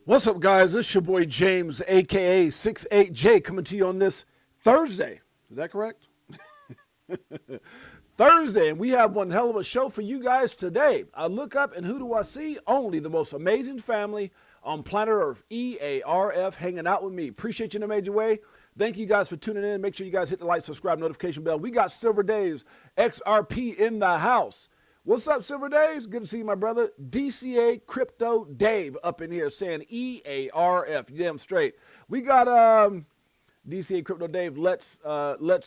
What's up, guys? This is your boy James, aka 68J, coming to you on this Thursday. Is that correct? Thursday, and we have one hell of a show for you guys today. I look up, and who do I see? Only the most amazing family on planet Earth, EARF, hanging out with me. Appreciate you in a major way. Thank you guys for tuning in. Make sure you guys hit the like, subscribe, notification bell. We got Silver Days, XRP in the house. What's up, Silver Days? Good to see you, my brother. DCA Crypto Dave up in here saying EARF. You damn straight. We got DCA Crypto Dave. Let's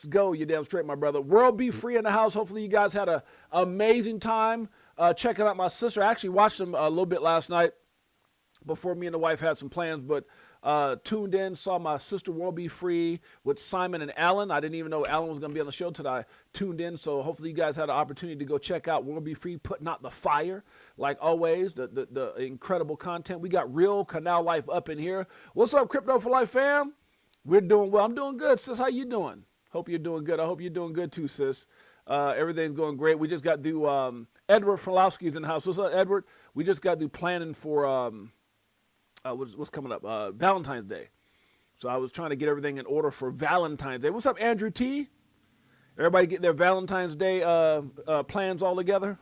go. You damn straight, my brother. World Be Free in the house. Hopefully you guys had an amazing time checking out my sister. I actually watched them a little bit last night before me and the wife had some plans, but tuned in, saw my sister World Be Free with Simon and Alan. I didn't even know Alan was going to be on the show today. Tuned in, so hopefully you guys had an opportunity to go check out World Be Free, putting out the fire, like always, the incredible content. We got real Canal Life up in here. What's up, Crypto for Life fam? We're doing well. I'm doing good, sis. How you doing? Hope you're doing good. I hope you're doing good too, sis. Everything's going great. We just got to do, Edward Frolowski's in the house. What's up, Edward? We just got to do planning for, what's coming up? Valentine's Day. So I was trying to get everything in order for Valentine's Day. What's up, Andrew T? Everybody get their Valentine's Day plans all together?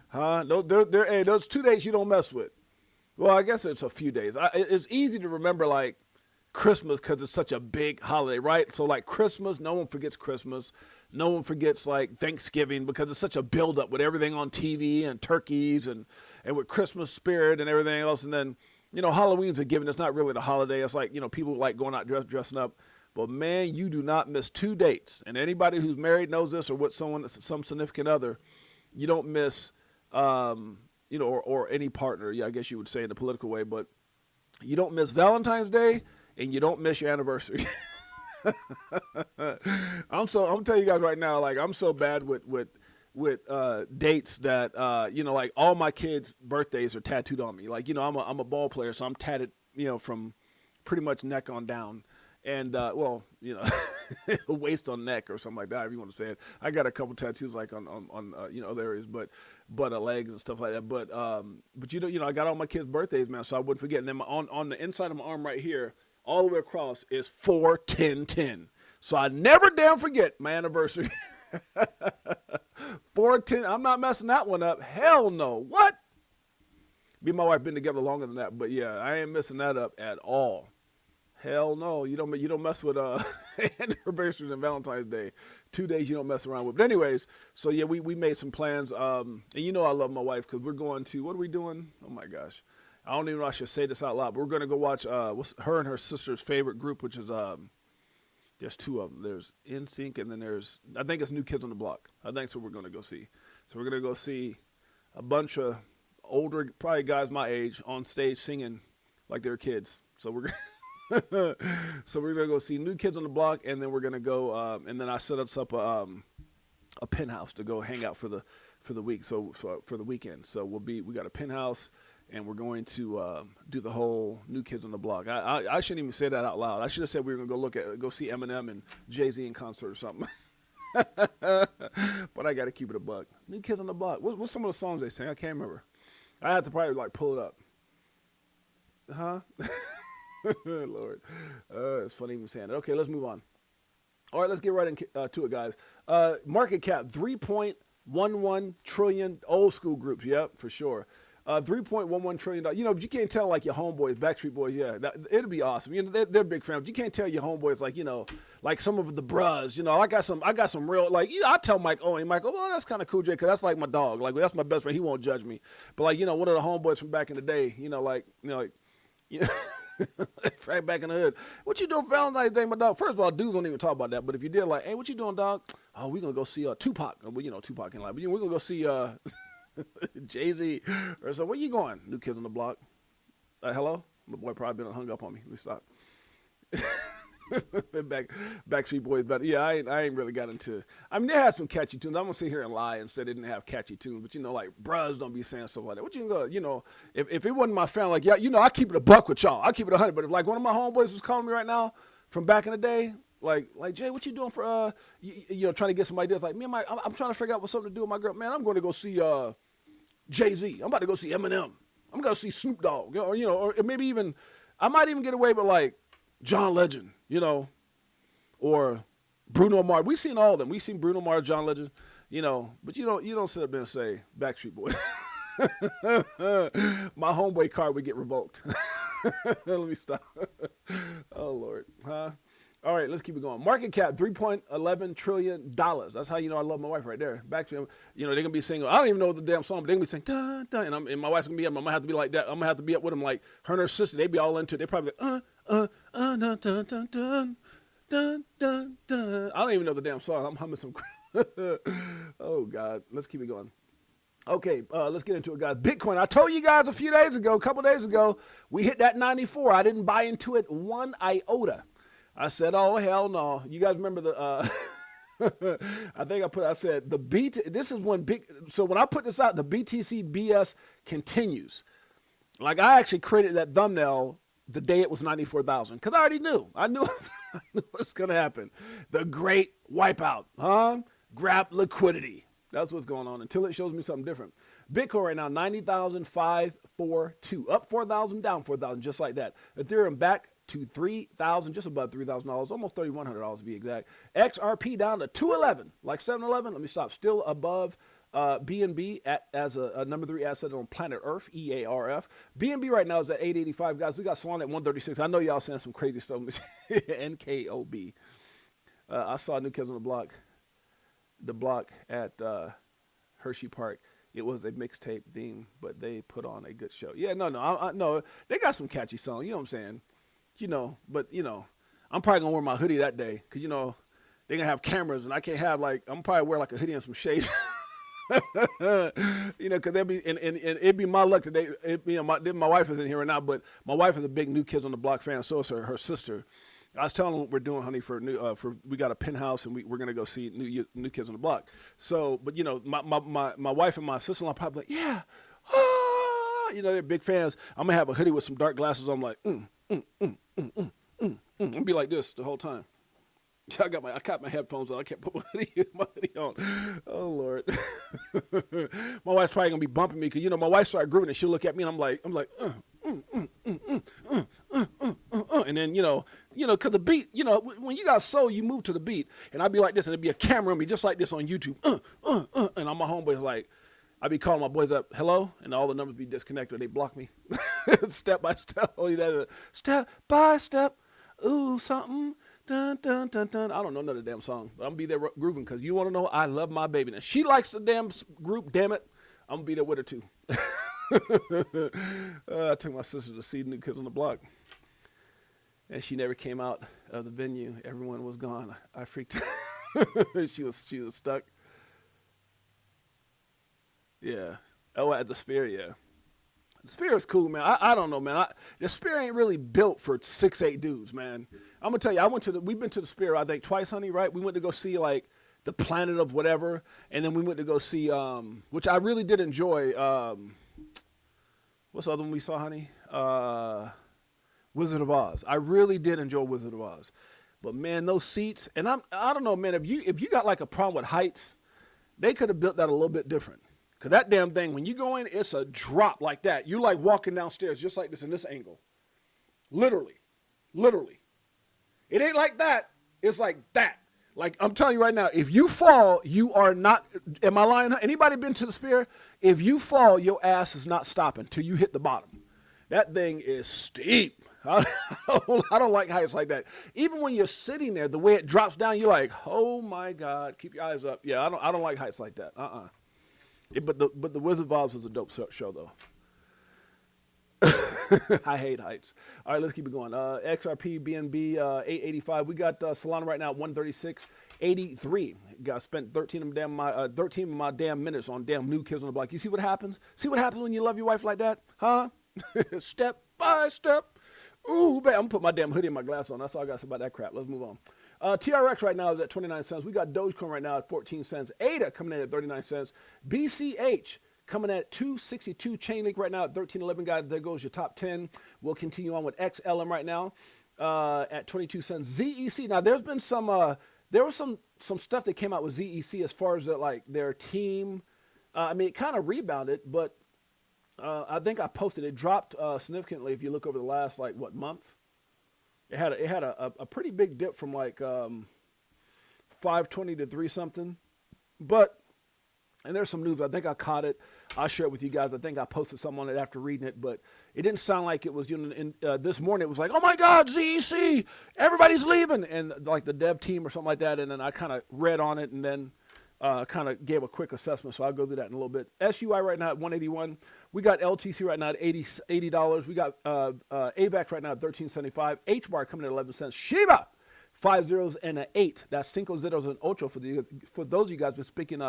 Huh? Hey, those 2 days you don't mess with. Well, I guess it's a few days. It's easy to remember, like, Christmas because it's such a big holiday, right? So, like, Christmas, no one forgets Christmas. No one forgets, like, Thanksgiving because it's such a buildup with everything on TV and turkeys and with Christmas spirit and everything else. And then, you know, Halloween's a given. It's not really the holiday. It's like, you know, people like going out dressing up. But, man, you do not miss 2 dates. And anybody who's married knows this, or with some significant other, you don't miss, you know, or any partner, yeah, I guess you would say in a political way, but you don't miss Valentine's Day and you don't miss your anniversary. I'm telling you guys right now, like, I'm so bad with dates that, you know, like, all my kids' birthdays are tattooed on me. Like, you know, I'm a ball player, so I'm tatted, you know, from pretty much neck on down. And, well, you know, waist on neck or something like that, if you want to say it. I got a couple tattoos, like, on you know, other areas, but legs and stuff like that. But you know, I got all my kids' birthdays, man, so I wouldn't forget. And then on the inside of my arm right here, all the way across, is 4-10-10. So I never damn forget my anniversary. 4-10. I'm not messing that one up. Hell no. What? Me and my wife been together longer than that, but yeah, I ain't messing that up at all. Hell no. You don't mess with anniversaries and Valentine's Day. 2 days you don't mess around with. But anyways, so yeah, we made some plans. And you know I love my wife because we're going to, what are we doing? Oh my gosh. I don't even know if I should say this out loud, but we're going to go watch her and her sister's favorite group, which is, there's two of them. There's NSYNC, and then there's, I think it's New Kids on the Block. I think that's what we're going to go see. So we're going to go see a bunch of older, probably guys my age, on stage singing like they're kids. So we're going to go see New Kids on the Block, and then we're going to go, and then I set us up a penthouse to go hang out for the week, so for the weekend. So we got a penthouse, and we're going to do the whole New Kids on the Block. I shouldn't even say that out loud. I should have said we were going to go see Eminem and Jay-Z in concert or something. But I got to keep it a buck. New Kids on the Block. What's some of the songs they sing? I can't remember. I have to probably, like, pull it up. Huh? Lord. It's funny even saying it. Okay, let's move on. All right, let's get right into it, guys. Market cap, 3.11 trillion, old school groups. Yep, for sure. $3.11 trillion. You know, but you can't tell, like, your homeboys, Backstreet Boys, yeah, it'd be awesome. You know, they're big fans. You can't tell your homeboys, like, you know, like some of the bros, you know, I got some real, like, you know, I tell Mike, well, that's kind of cool, Jay, because that's like my dog. Like, that's my best friend. He won't judge me. But, like, you know, one of the homeboys from back in the day, you know, right back in the hood. What you doing Valentine's Day, my dog? First of all, dudes don't even talk about that. But if you did, like, hey, what you doing, dog? Oh, we're going to go see Tupac. Well, you know, Tupac in life. But, you know, we're going to go see Jay-Z or so. Where you going? New Kids on the Block. Hello? My boy probably been hung up on me. Let me stop. Backstreet Boys, but yeah, I ain't really got into. I mean, they had some catchy tunes. I'm gonna sit here and lie and say they didn't have catchy tunes, but you know, like, bros don't be saying stuff like that. What you know, if it wasn't my family, like, yeah, you know, I keep it a buck with y'all. I keep it 100. But if, like, one of my homeboys was calling me right now from back in the day, like Jay, what you doing for you know, trying to get some ideas? Like, me and I'm trying to figure out what's something to do with my girl. Man, I'm going to go see Jay-Z. I'm about to go see Eminem. I'm going to see Snoop Dogg, or maybe even, I might even get away with like John Legend, or Bruno Mars. We've seen all of them. We've seen Bruno Mars, John Legend, but you don't sit up there and say Backstreet Boys. My homeboy card would get revoked. Let me stop. Oh, Lord. Huh? All right, let's keep it going. Market cap, $3.11 trillion. That's how you know I love my wife right there. Backstreet, they're going to be singing. I don't even know the damn song, but they're going to be singing, dun, dun, and my wife's going to be up. I'm going to have to be like that. I'm going to have to be up with them like her and her sister. They be all into it. They probably like, dun, dun, dun, dun, dun, dun, dun, dun. I don't even know the damn song. I'm humming some crap. Oh, God. Let's keep it going. Okay, let's get into it, guys. Bitcoin. I told you guys a couple days ago, we hit that 94. I didn't buy into it one iota. I said, oh, hell no. You guys remember the, I said, this is when so when I put this out, the BTC BS continues. Like, I actually created that thumbnail the day it was 94,000, because I already knew. I knew what's going to happen. The great wipeout, huh? Grab liquidity. That's what's going on until it shows me something different. Bitcoin right now, 90,542. Up 4,000, down 4,000, just like that. Ethereum back to 3,000, just above $3,000, almost $3,100 to be exact. XRP down to 211, like 711. Let me stop. Still above BNB as a number 3 asset on planet Earth, EARF. BNB right now is at 885, guys. We got Solana at 136. I know y'all saying some crazy stuff. NKOB. I saw New Kids on the block at Hershey Park. It was a mixtape theme, but they put on a good show. Yeah, no, they got some catchy songs. You know what I'm saying? But I'm probably gonna wear my hoodie that day because they're gonna have cameras and I can't have I'm probably wear like a hoodie and some shades. Because they'll be and it'd be my luck that my wife is in here right now, but my wife is a big New Kids on the Block fan. So is her sister. I was telling them what we're doing, honey, for we got a penthouse and we're gonna go see new Kids on the Block. So, but my wife and my sister-in-law probably like, yeah, they're big fans. I'm gonna have a hoodie with some dark glasses. I'm like, I'm gonna be like this the whole time. I got my headphones on. I can't put my hoodie on. Oh Lord, my wife's probably gonna be bumping me because my wife started grooving and she'll look at me and I'm like. And then, because the beat, when you got soul, you move to the beat. And I'd be like this, and it'd be a camera on me just like this on YouTube. And all my homeboys like, I'd be calling my boys up, hello, and all the numbers be disconnected. They block me. Step by step. Step by step. Ooh, something. Dun, dun, dun, dun. I don't know another damn song, but I'm going to be there grooving because you want to know I love my baby. Now, she likes the damn group, damn it. I'm going to be there with her too. I took my sister to see New Kids on the Block. And she never came out of the venue. Everyone was gone. I freaked out. She was stuck. Yeah. Oh, at the Sphere, yeah. The Sphere is cool, man. I don't know, man. The Sphere ain't really built for 6'8" dudes, man. I'm gonna tell you, we've been to the Sphere, I think, twice, honey, right? We went to go see the planet of whatever, and then we went to go see which I really did enjoy. What's the other one we saw, honey? Wizard of Oz. I really did enjoy Wizard of Oz. But man, those seats, and I don't know, man, if you got like a problem with heights, they could have built that a little bit different. Cause that damn thing, when you go in, it's a drop like that. You're like walking downstairs just like this in this angle. Literally. It ain't like that. It's like that. Like I'm telling you right now, if you fall, you are not, am I lying? Anybody been to the Sphere? If you fall, your ass is not stopping till you hit the bottom. That thing is steep. I don't like heights like that. Even when you're sitting there, the way it drops down, you're like, oh my God, keep your eyes up. Yeah, I don't like heights like that. But the Wizard of Oz was a dope show though. I hate heights. All right, let's keep it going. XRP, BNB, 885. We got Solana right now at 136.83. Got spent 13 of my damn minutes on damn New Kids on the Block. You see what happens? See what happens when you love your wife like that? Huh? Step by step. Ooh, man, I'm going to put my damn hoodie and my glass on. That's all I got to say about that crap. Let's move on. TRX right now is at 29 cents. We got Dogecoin right now at 14 cents. ADA coming in at 39 cents. BCH coming at 262. Chainlink right now at 13.11. Guys, there goes your top 10. We'll continue on with XLM right now at 22 cents. ZEC. Now, there's been there was some stuff that came out with ZEC as far as their team. I mean, it kind of rebounded, but I think I posted it dropped significantly. If you look over the last like what month, it had a pretty big dip from like 520 to 3 something, but and there's some news. I think I caught it. I'll share it with you guys. I think I posted something on it after reading it, but it didn't sound like it was, this morning it was like, oh my God, ZEC, everybody's leaving. And like the dev team or something like that. And then I kind of read on it and then kind of gave a quick assessment. So I'll go through that in a little bit. SUI right now at 181. We got LTC right now at $80. We got AVAX right now at $13.75. HBAR coming at 11 cents. Shiba 5 zeros and an 8. That's cinco zeros and ocho for those of you guys who are speaking,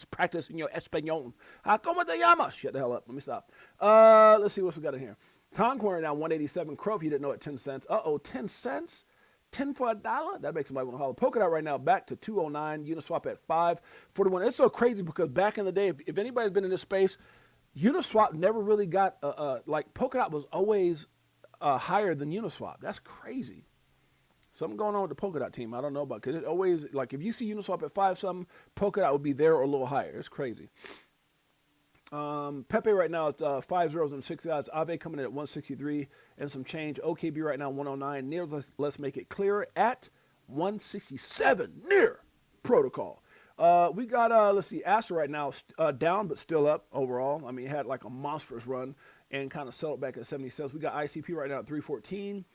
practicing your Espanol. ¿Cómo te llamas? Shut the hell up. Let me stop. Let's see what we got in here. Toncoin right now 187. Crow, if you didn't know, at 10 cents. 10 cents? 10 for $1? That makes somebody want to holler. Polkadot right now back to 209. Uniswap at 541. It's so crazy because back in the day, if anybody's been in this space, Uniswap never really got, like Polkadot was always higher than Uniswap. That's crazy. Something going on with the Polkadot team I don't know about, because it always, like if you see Uniswap at 5 something, Polkadot would be there or a little higher. It's crazy. Pepe right now is 5 zeros and 6 odds. Aave coming in at 163 and some change. OKB right now 109. Near, let's make it clear, at 167. Near protocol. We got, let's see, Astra right now down but still up overall. I mean, it had like a monstrous run and kind of settled back at 70 cents. We got ICP right now at 314.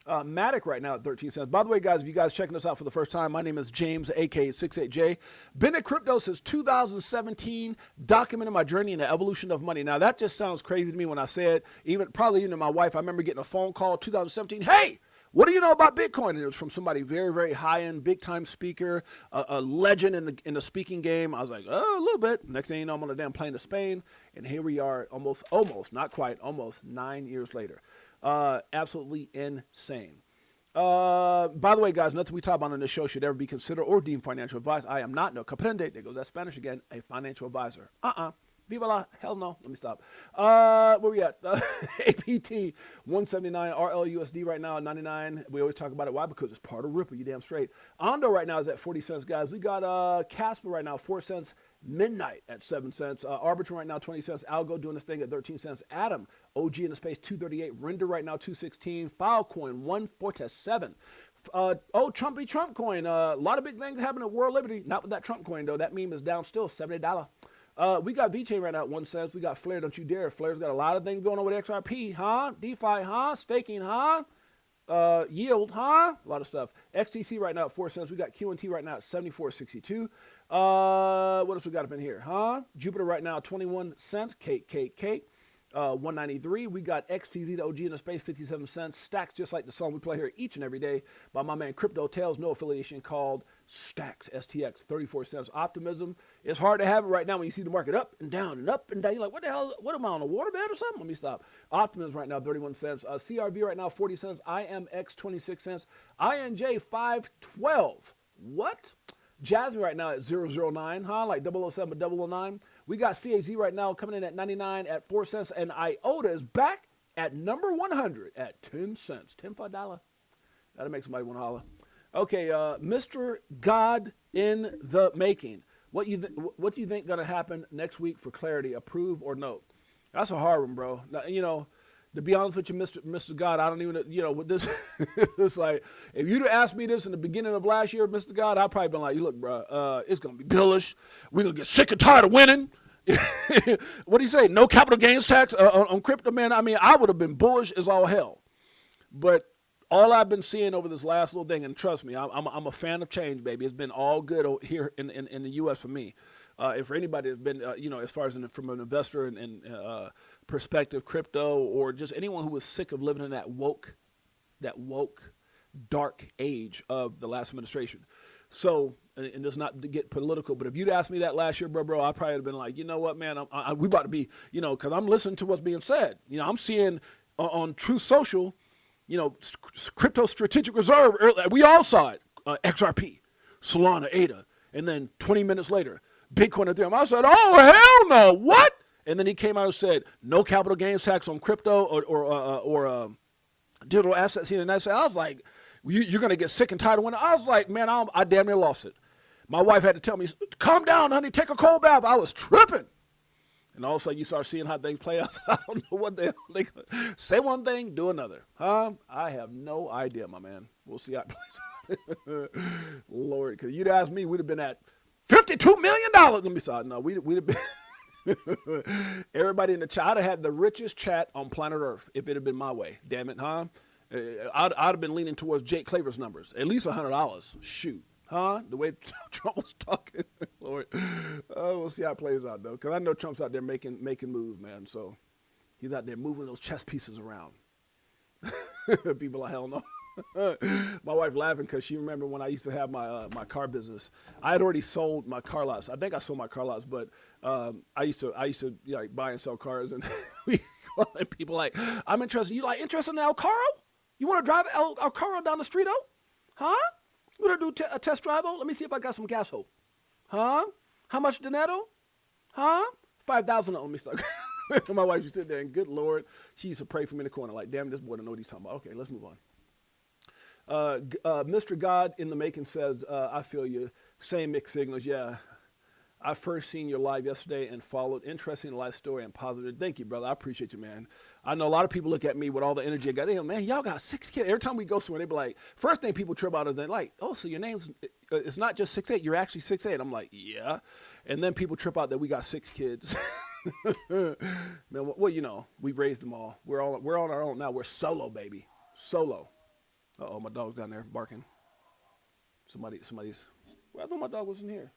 Matic right now at 13 cents. By the way, guys, if you guys checking us out for the first time, my name is James, aka68J. Been in crypto since 2017, documenting my journey in the evolution of money. Now, that just sounds crazy to me when I say it. Probably even my wife, I remember getting a phone call 2017. Hey, what do you know about Bitcoin? And it was from somebody very, very high-end, big-time speaker, a legend in the speaking game. I was like, oh, a little bit. Next thing you know, I'm on a damn plane to Spain, and here we are almost, not quite, almost 9 years later. Absolutely insane. By the way, guys, nothing we talk about on this show should ever be considered or deemed financial advice. I am not, no comprende, there goes that Spanish again, a financial advisor. Viva la, hell no, let me stop. Where we at? APT 179, RLUSD right now at 99. We always talk about it. Why? Because it's part of Ripple, you damn straight. Ondo right now is at 40 cents, guys. We got Casper right now, 4 cents. Midnight at 7 cents. Arbitrum right now, 20 cents. Algo doing this thing at 13 cents. Atom, OG in the space, 238. Render right now, 216. Filecoin, 147. Trumpy Trump coin. A lot of big things happening at World Liberty. Not with that Trump coin, though. That meme is down still, $70. We got VTHO right now at 1 cent. We got Flare, don't you dare. Flare's got a lot of things going on with XRP, huh? DeFi, huh? Staking, huh? Yield, huh? A lot of stuff. XTC right now at 4 cents. We got QNT right now at 74.62. What else we got up in here, huh? Jupiter right now 21 cents. Cake. 193. We got XTZ to OG in the space, 57 cents. Stacks, just like the song we play here each and every day by my man Crypto Tales, no affiliation, called Stacks, STX, 34 cents. Optimism. It's hard to have it right now when you see the market up and down and up and down. You're like, what the hell? What am I, on a waterbed or something? Let me stop. Optimism right now, 31 cents. CRV right now, 40 cents. IMX, 26 cents. INJ, 512. What? Jasmine right now at 009, huh? Like 007 but 009. We got CAZ right now coming in at 99 at 4 cents. And IOTA is back at number 100 at 10 cents. 10 for $1. That'll make somebody want to holler. Okay, Mr. God in the making. What do you think going to happen next week for clarity? Approve or no? That's a hard one, bro. Now, to be honest with you, Mr. God, I don't even, with this, it's like, if you'd have asked me this in the beginning of last year, Mr. God, I'd probably been like, look, bro, it's going to be bullish. We're going to get sick and tired of winning. What do you say? No capital gains tax on crypto, man. I mean, I would have been bullish as all hell. But all I've been seeing over this last little thing, and trust me, I'm a fan of change, baby. It's been all good here in the U.S. for me. And for anybody that's been, as far as from an investor and perspective, crypto, or just anyone who was sick of living in that woke, dark age of the last administration. So, and just not to get political, but if you'd asked me that last year, bro, I probably would have been like, you know what, man, we about to be, because I'm listening to what's being said. I'm seeing on Truth Social, crypto strategic reserve. We all saw it. XRP, Solana, ADA, and then 20 minutes later, Bitcoin and Ethereum. I said, oh, hell no, what? And then he came out and said, no capital gains tax on crypto or digital assets here in the United States. I was like, you're going to get sick and tired of winning. I was like, man, I damn near lost it. My wife had to tell me, calm down, honey, take a cold bath. I was tripping. And all of a sudden you start seeing how things play out. I don't know what they say one thing, do another. Huh? I have no idea, my man. We'll see how it plays out. Lord, because you'd ask me, we'd have been at $52 million. Let me start. No, we'd have been. Everybody in the chat, I'd have had the richest chat on planet Earth if it had been my way. Damn it, huh? I'd have been leaning towards Jake Claver's numbers. At least $100. Shoot. Huh? The way Trump was talking, Lord. We'll see how it plays out, though. Because I know Trump's out there making moves, man. So he's out there moving those chess pieces around. People are hell no. My wife laughing because she remembered when I used to have my car business. I had already sold my car lots. I think I sold my car lots, but I used to like buy and sell cars, and people like, I'm interested. You like interested in El Caro? You want to drive El Caro down the street, oh? Huh? You want to do a test drive, oh? Let me see if I got some gas, oh. Huh? How much dinero? Huh? 5,000. Let me start. My wife used to sit there, and good Lord, she used to pray for me in the corner, like, damn, this boy don't know what he's talking about. Okay, let's move on. Mr. God in the making says, I feel you. Same mixed signals. Yeah. I first seen your live yesterday and followed. Interesting life story and positive. Thank you, brother. I appreciate you, man. I know a lot of people look at me with all the energy I got. They go, man, y'all got 6 kids. Every time we go somewhere, they be like, first thing people trip out is they're like, oh, so your name's, it's not just 6'8", you're actually 6'8". I'm like, yeah. And then people trip out that we got 6 kids. Man, well, you know, we've raised them all. We're on our own now. We're solo, baby. Solo. Uh-oh, my dog's down there barking. Somebody's, well, I thought my dog was in here.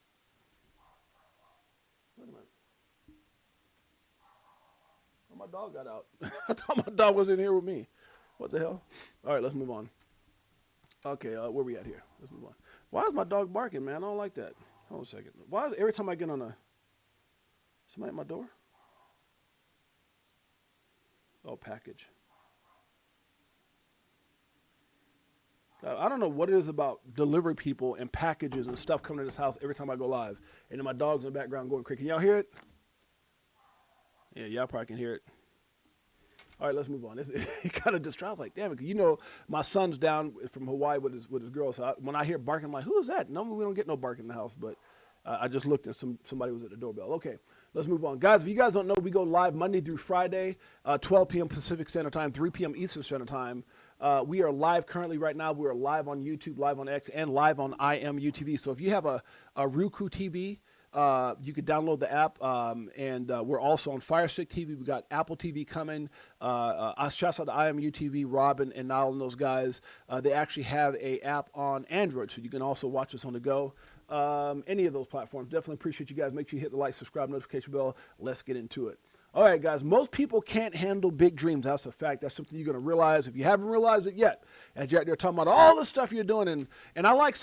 Wait a minute. Oh, my dog got out. I thought my dog was in here with me. What the hell? All right, let's move on. Okay, where we at here? Let's move on. Why is my dog barking, man? I don't like that. Hold on a second. Why is every time I get on somebody at my door? Oh, package. I don't know what it is about delivery people and packages and stuff coming to this house every time I go live. And then my dog's in the background going crazy. Can y'all hear it? Yeah, y'all probably can hear it. All right, let's move on. It kind of distracts. Like, damn it, you know, my son's down from Hawaii with his girl. So when I hear barking, I'm like, who is that? Normally we don't get no barking in the house, but I just looked and somebody was at the doorbell. Okay, let's move on. Guys, if you guys don't know, we go live Monday through Friday, 12 p.m. Pacific Standard Time, 3 p.m. Eastern Standard Time. We are live currently right now. We are live on YouTube, live on X, and live on IMUTV. So if you have a Roku TV, you could download the app, and we're also on Fire Stick TV. We got Apple TV coming. Shouts out to IMUTV, Robin, and Niall and those guys. They actually have a app on Android, so you can also watch us on the go. Any of those platforms. Definitely appreciate you guys. Make sure you hit the like, subscribe, notification bell. Let's get into it. All right, guys, most people can't handle big dreams. That's a fact. That's something you're going to realize if you haven't realized it yet. As you're out there talking about all the stuff you're doing. And I like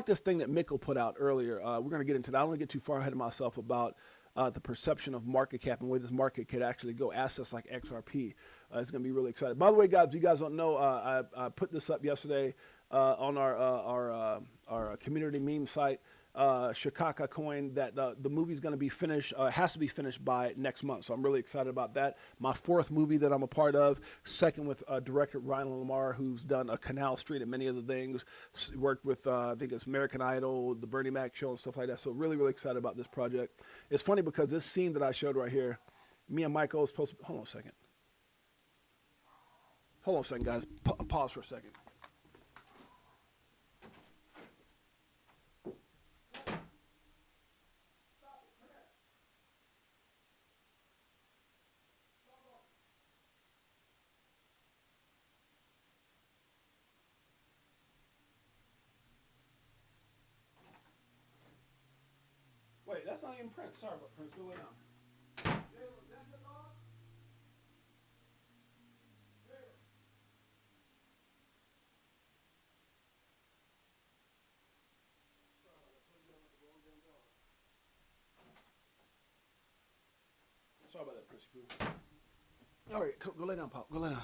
this thing that Mikkel put out earlier. We're going to get into that. I don't want to get too far ahead of myself about the perception of market cap and where this market could actually go. Assets like XRP. It's going to be really exciting. By the way, guys, if you guys don't know, I put this up yesterday on our community meme site. Shikaka coin that the movie's going to be finished, has to be finished by next month. So I'm really excited about that. My 4th movie that I'm a part of, 2nd with director Ryan Lamar, who's done a Canal Street and many other things, worked with, I think it's American Idol, the Bernie Mac show and stuff like that. So really, really excited about this project. It's funny because this scene that I showed right here, me and Michael was supposed to, hold on a second. Hold on a second, guys. Pause for a second. Wait, that's not even Prince. Sorry about Prince. Go lay down. Sorry about that, Prince. All right, go lay down, Pop. Go lay down.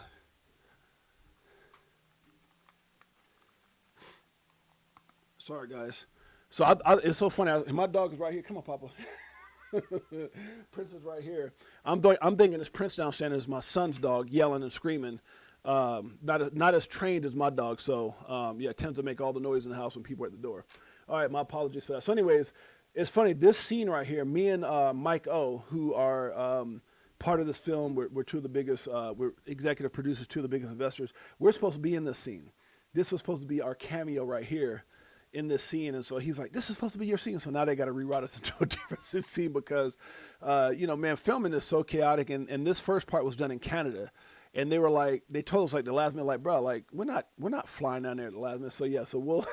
Sorry, guys. So it's so funny. My dog is right here. Come on, Papa. Prince is right here. I'm thinking it's Prince downstairs is my son's dog yelling and screaming. Not as trained as my dog. So yeah, it tends to make all the noise in the house when people are at the door. All right, my apologies for that. So anyways, It's funny, this scene right here, me and Mike O, who are part of this film, we're two of the biggest, we're executive producers, two of the biggest investors. We're supposed to be in this scene. This was supposed to be our cameo right here in this scene. And so he's like, this is supposed to be your scene. So now they got to rewrite us into a different scene because, you know, man, filming is so chaotic. And this first part was done in Canada. And they were like, they told us like the last minute, like, bro, like we're not flying down there at the last minute. So yeah, so we'll,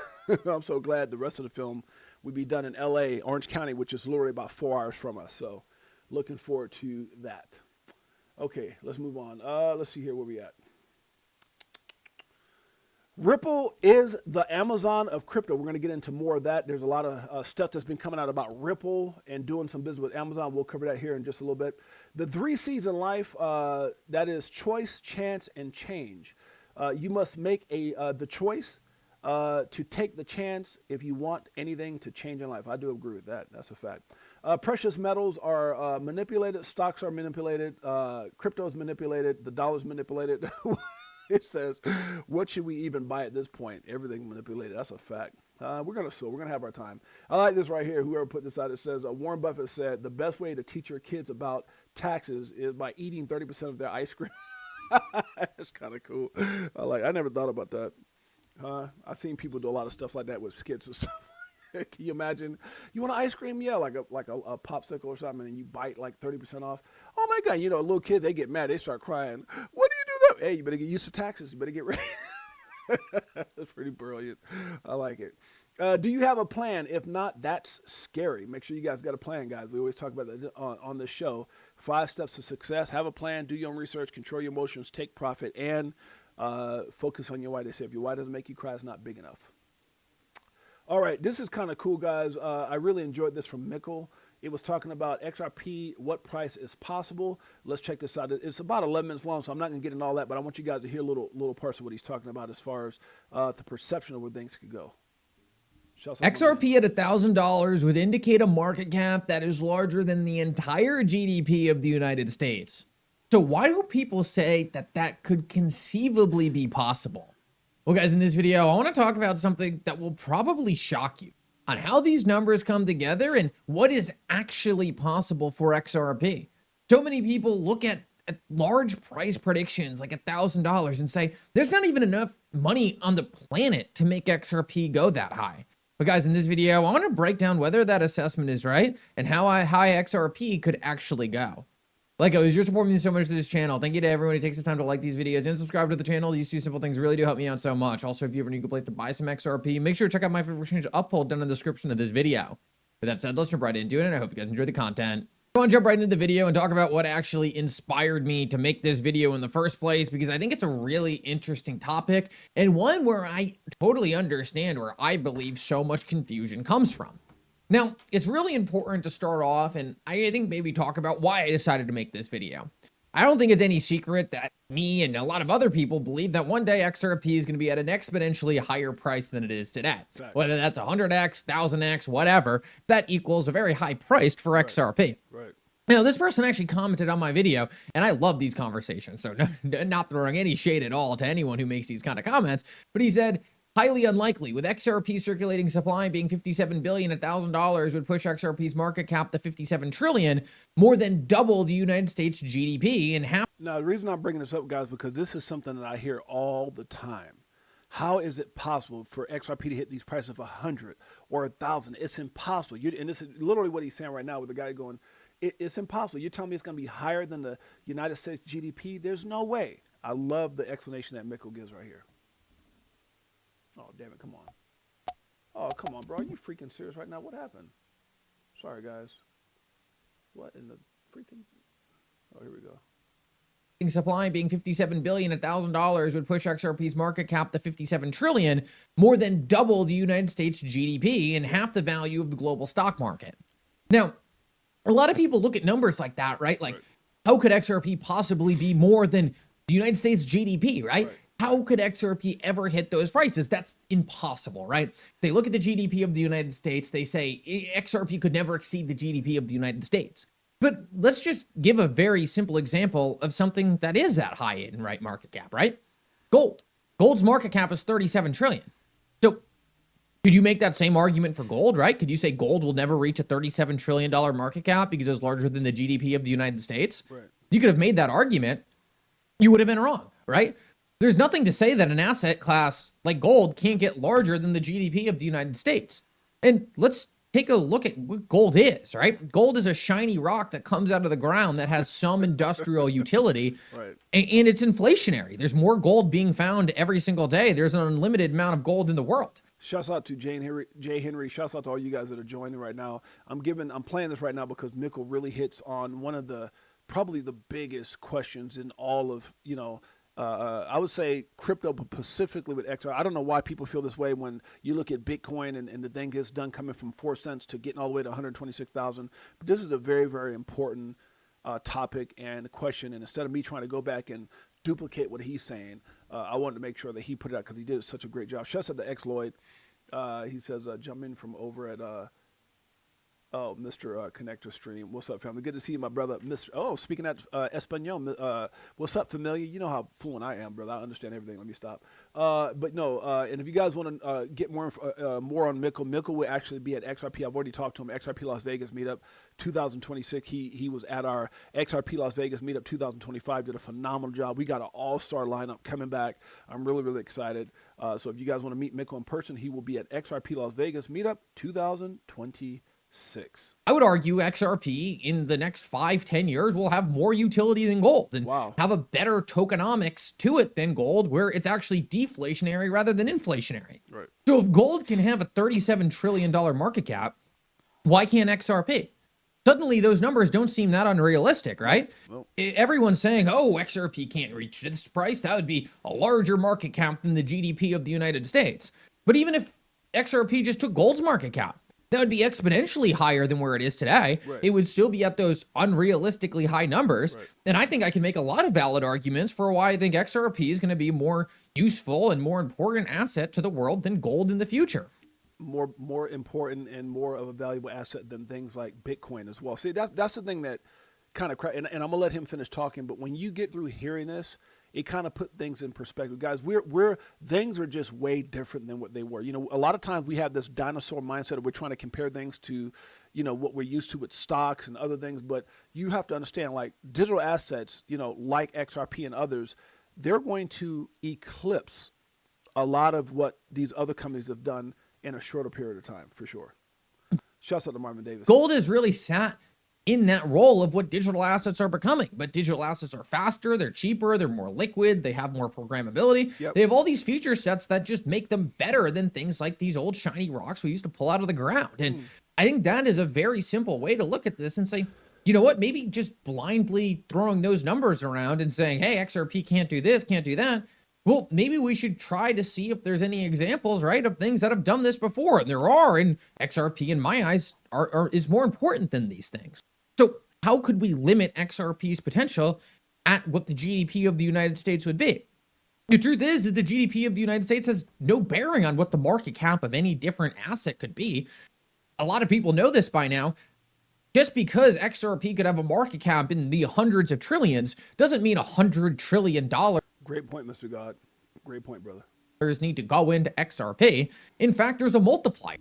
I'm so glad the rest of the film would be done in LA, Orange County, which is literally about 4 hours from us. So looking forward to that. Okay, let's move on. Let's see here where we at. Ripple is the Amazon of crypto. We're going to get into more of that. There's a lot of stuff that's been coming out about Ripple and doing some business with Amazon. We'll cover that here in just a little bit. The 3 C's in life, that is choice, chance, and change. You must make the choice to take the chance if you want anything to change in life. I do agree with that. That's a fact. Precious metals are manipulated. Stocks are manipulated. Crypto is manipulated. The dollar is manipulated. It says, what should we even buy at this point? Everything manipulated. That's a fact. We're going to have our time. I like this right here. Whoever put this out, it says, Warren Buffett said, the best way to teach your kids about taxes is by eating 30% of their ice cream. That's kind of cool. I never thought about that. I've seen people do a lot of stuff like that with skits and stuff. Can you imagine? You want an ice cream? Yeah, like a popsicle or something, and you bite like 30% off. Oh my God! You know, little kids, they get mad. They start crying. What do you do that? Hey, you better get used to taxes. You better get ready. That's pretty brilliant. I like it. Do you have a plan? If not, that's scary. Make sure you guys got a plan, guys. We always talk about that on this show. 5 steps to success. Have a plan. Do your own research. Control your emotions. Take profit. And focus on your why. They say if your why doesn't make you cry, it's not big enough. All right, this is kind of cool, guys. I really enjoyed this from Mikkel. It was talking about XRP, what price is possible. Let's check this out. It's about 11 minutes long, so I'm not going to get into all that, but I want you guys to hear little parts of what he's talking about as far as the perception of where things could go. XRP at $1,000 would indicate a market cap that is larger than the entire GDP of the United States. So why do people say that that could conceivably be possible? Well, guys, in this video, I want to talk about something that will probably shock you on how these numbers come together and what is actually possible for XRP. So many people look at large price predictions like $1,000 and say, there's not even enough money on the planet to make XRP go that high. But guys, in this video, I want to break down whether that assessment is right and how high XRP could actually go. Like always, you're supporting me so much to this channel. Thank you to everyone who takes the time to like these videos and subscribe to the channel. These 2 simple things really do help me out so much. Also, if you ever need a good place to buy some XRP, make sure to check out my favorite exchange Uphold down in the description of this video. With that said, let's jump right into it, and I hope you guys enjoy the content. I want to jump right into the video and talk about what actually inspired me to make this video in the first place, because I think it's a really interesting topic and one where I totally understand where I believe so much confusion comes from. Now, it's really important to start off, and I think maybe talk about why I decided to make this video. I don't think it's any secret that me and a lot of other people believe that one day XRP is going to be at an exponentially higher price than it is today. Exactly. Whether that's 100x, 1000x, whatever, that equals a very high price for XRP. Right. Now, this person actually commented on my video, and I love these conversations, so not throwing any shade at all to anyone who makes these kind of comments, but he said, highly unlikely, with XRP circulating supply being 57 billion, $1,000 would push XRP's market cap to 57 trillion, more than double the United States GDP and half. Now, the reason I'm bringing this up, guys, because this is something that I hear all the time. How is it possible for XRP to hit these prices of 100 or 1,000? It's impossible. And this is literally what he's saying right now with the guy going, it's impossible. You're telling me it's going to be higher than the United States GDP? There's no way. I love the explanation that Mikkel gives right here. Oh, damn it, come on. Oh, come on, bro. Are you freaking serious right now? What happened? Sorry, guys. What in the freaking... Oh, here we go. Supply being 57 billion, $1,000 would push XRP's market cap to 57 trillion, more than double the United States GDP and half the value of the global stock market. Now, a lot of people look at numbers like that, right? Like, how could XRP possibly be more than the United States GDP, right? How could XRP ever hit those prices? That's impossible, right? They look at the GDP of the United States, they say XRP could never exceed the GDP of the United States. But let's just give a very simple example of something that is that high in market cap, right? Gold. Gold's market cap is 37 trillion. So Could you make that same argument for gold, right? Could you say gold will never reach a $37 trillion market cap because it's larger than the GDP of the United States? Right. You could have made that argument. You would have been wrong, right? There's nothing to say that an asset class like gold can't get larger than the GDP of the United States. And let's take a look at what gold is, right? Gold is a shiny rock that comes out of the ground that has some industrial utility, Right. and it's inflationary. There's more gold being found every single day. There's an unlimited amount of gold in the world. Shouts out to Jay Henry. Shouts out to all you guys that are joining right now. I'm playing this right now because Mikkel really hits on one of the probably the biggest questions in all of, I would say crypto, but specifically with XRP. I don't know why people feel this way when you look at Bitcoin and the thing gets done coming from 4 cents to getting all the way to 126,000. But this is a very, very important topic and question. And instead of me trying to go back and duplicate what he's saying, I wanted to make sure that he put it out because he did such a great job. Shouts out to X Lloyd. He says, jump in from over at Mr. Connector Stream. What's up, family? Good to see you, my brother. Speaking at Espanol. What's up, familiar? You know how fluent I am, brother. I understand everything. Let me stop. And if you guys want to get more on Mikkel will actually be at XRP. I've already talked to him. XRP Las Vegas meetup 2026. He was at our XRP Las Vegas meetup 2025. Did a phenomenal job. We got an all-star lineup coming back. I'm really, really excited. So if you guys want to meet Mikkel in person, he will be at XRP Las Vegas meetup 2026. I would argue XRP in the next 5-10 years will have more utility than gold and have a better tokenomics to it than gold, where it's actually deflationary rather than inflationary. Right. So if gold can have a $37 trillion market cap, why can't XRP? Suddenly those numbers don't seem that unrealistic, right? Well, everyone's saying, oh, XRP can't reach this price. That would be a larger market cap than the GDP of the United States. But even if XRP just took gold's market cap, that would be exponentially higher than where it is today. Right. It would still be at those unrealistically high numbers. Right. And I think I can make a lot of valid arguments for why I think XRP is going to be a more useful and more important asset to the world than gold in the future. More important and more of a valuable asset than things like Bitcoin as well. See, that's the thing that kind of and I'm gonna let him finish talking. But when you get through hearing this, it kind of put things in perspective, guys. We're things are just way different than what they were. A lot of times we have this dinosaur mindset of we're trying to compare things to, what we're used to with stocks and other things. But you have to understand, like digital assets, like XRP and others, they're going to eclipse a lot of what these other companies have done in a shorter period of time, for sure. Shouts out to Marvin Davis. Gold has really sat in that role of what digital assets are becoming. But digital assets are faster, they're cheaper, they're more liquid, they have more programmability. Yep. They have all these feature sets that just make them better than things like these old shiny rocks we used to pull out of the ground. And I think that is a very simple way to look at this and say, you know what, maybe just blindly throwing those numbers around and saying, hey, XRP can't do this, can't do that. Well, maybe we should try to see if there's any examples, right, of things that have done this before. And there are, and XRP, in my eyes, is more important than these things. So how could we limit XRP's potential at what the GDP of the United States would be? The truth is that the GDP of the United States has no bearing on what the market cap of any different asset could be. A lot of people know this by now. Just because XRP could have a market cap in the hundreds of trillions doesn't mean $100 trillion. Great point, Mr. God. Great point, brother. Need to go into XRP. In fact, there's a multiplier.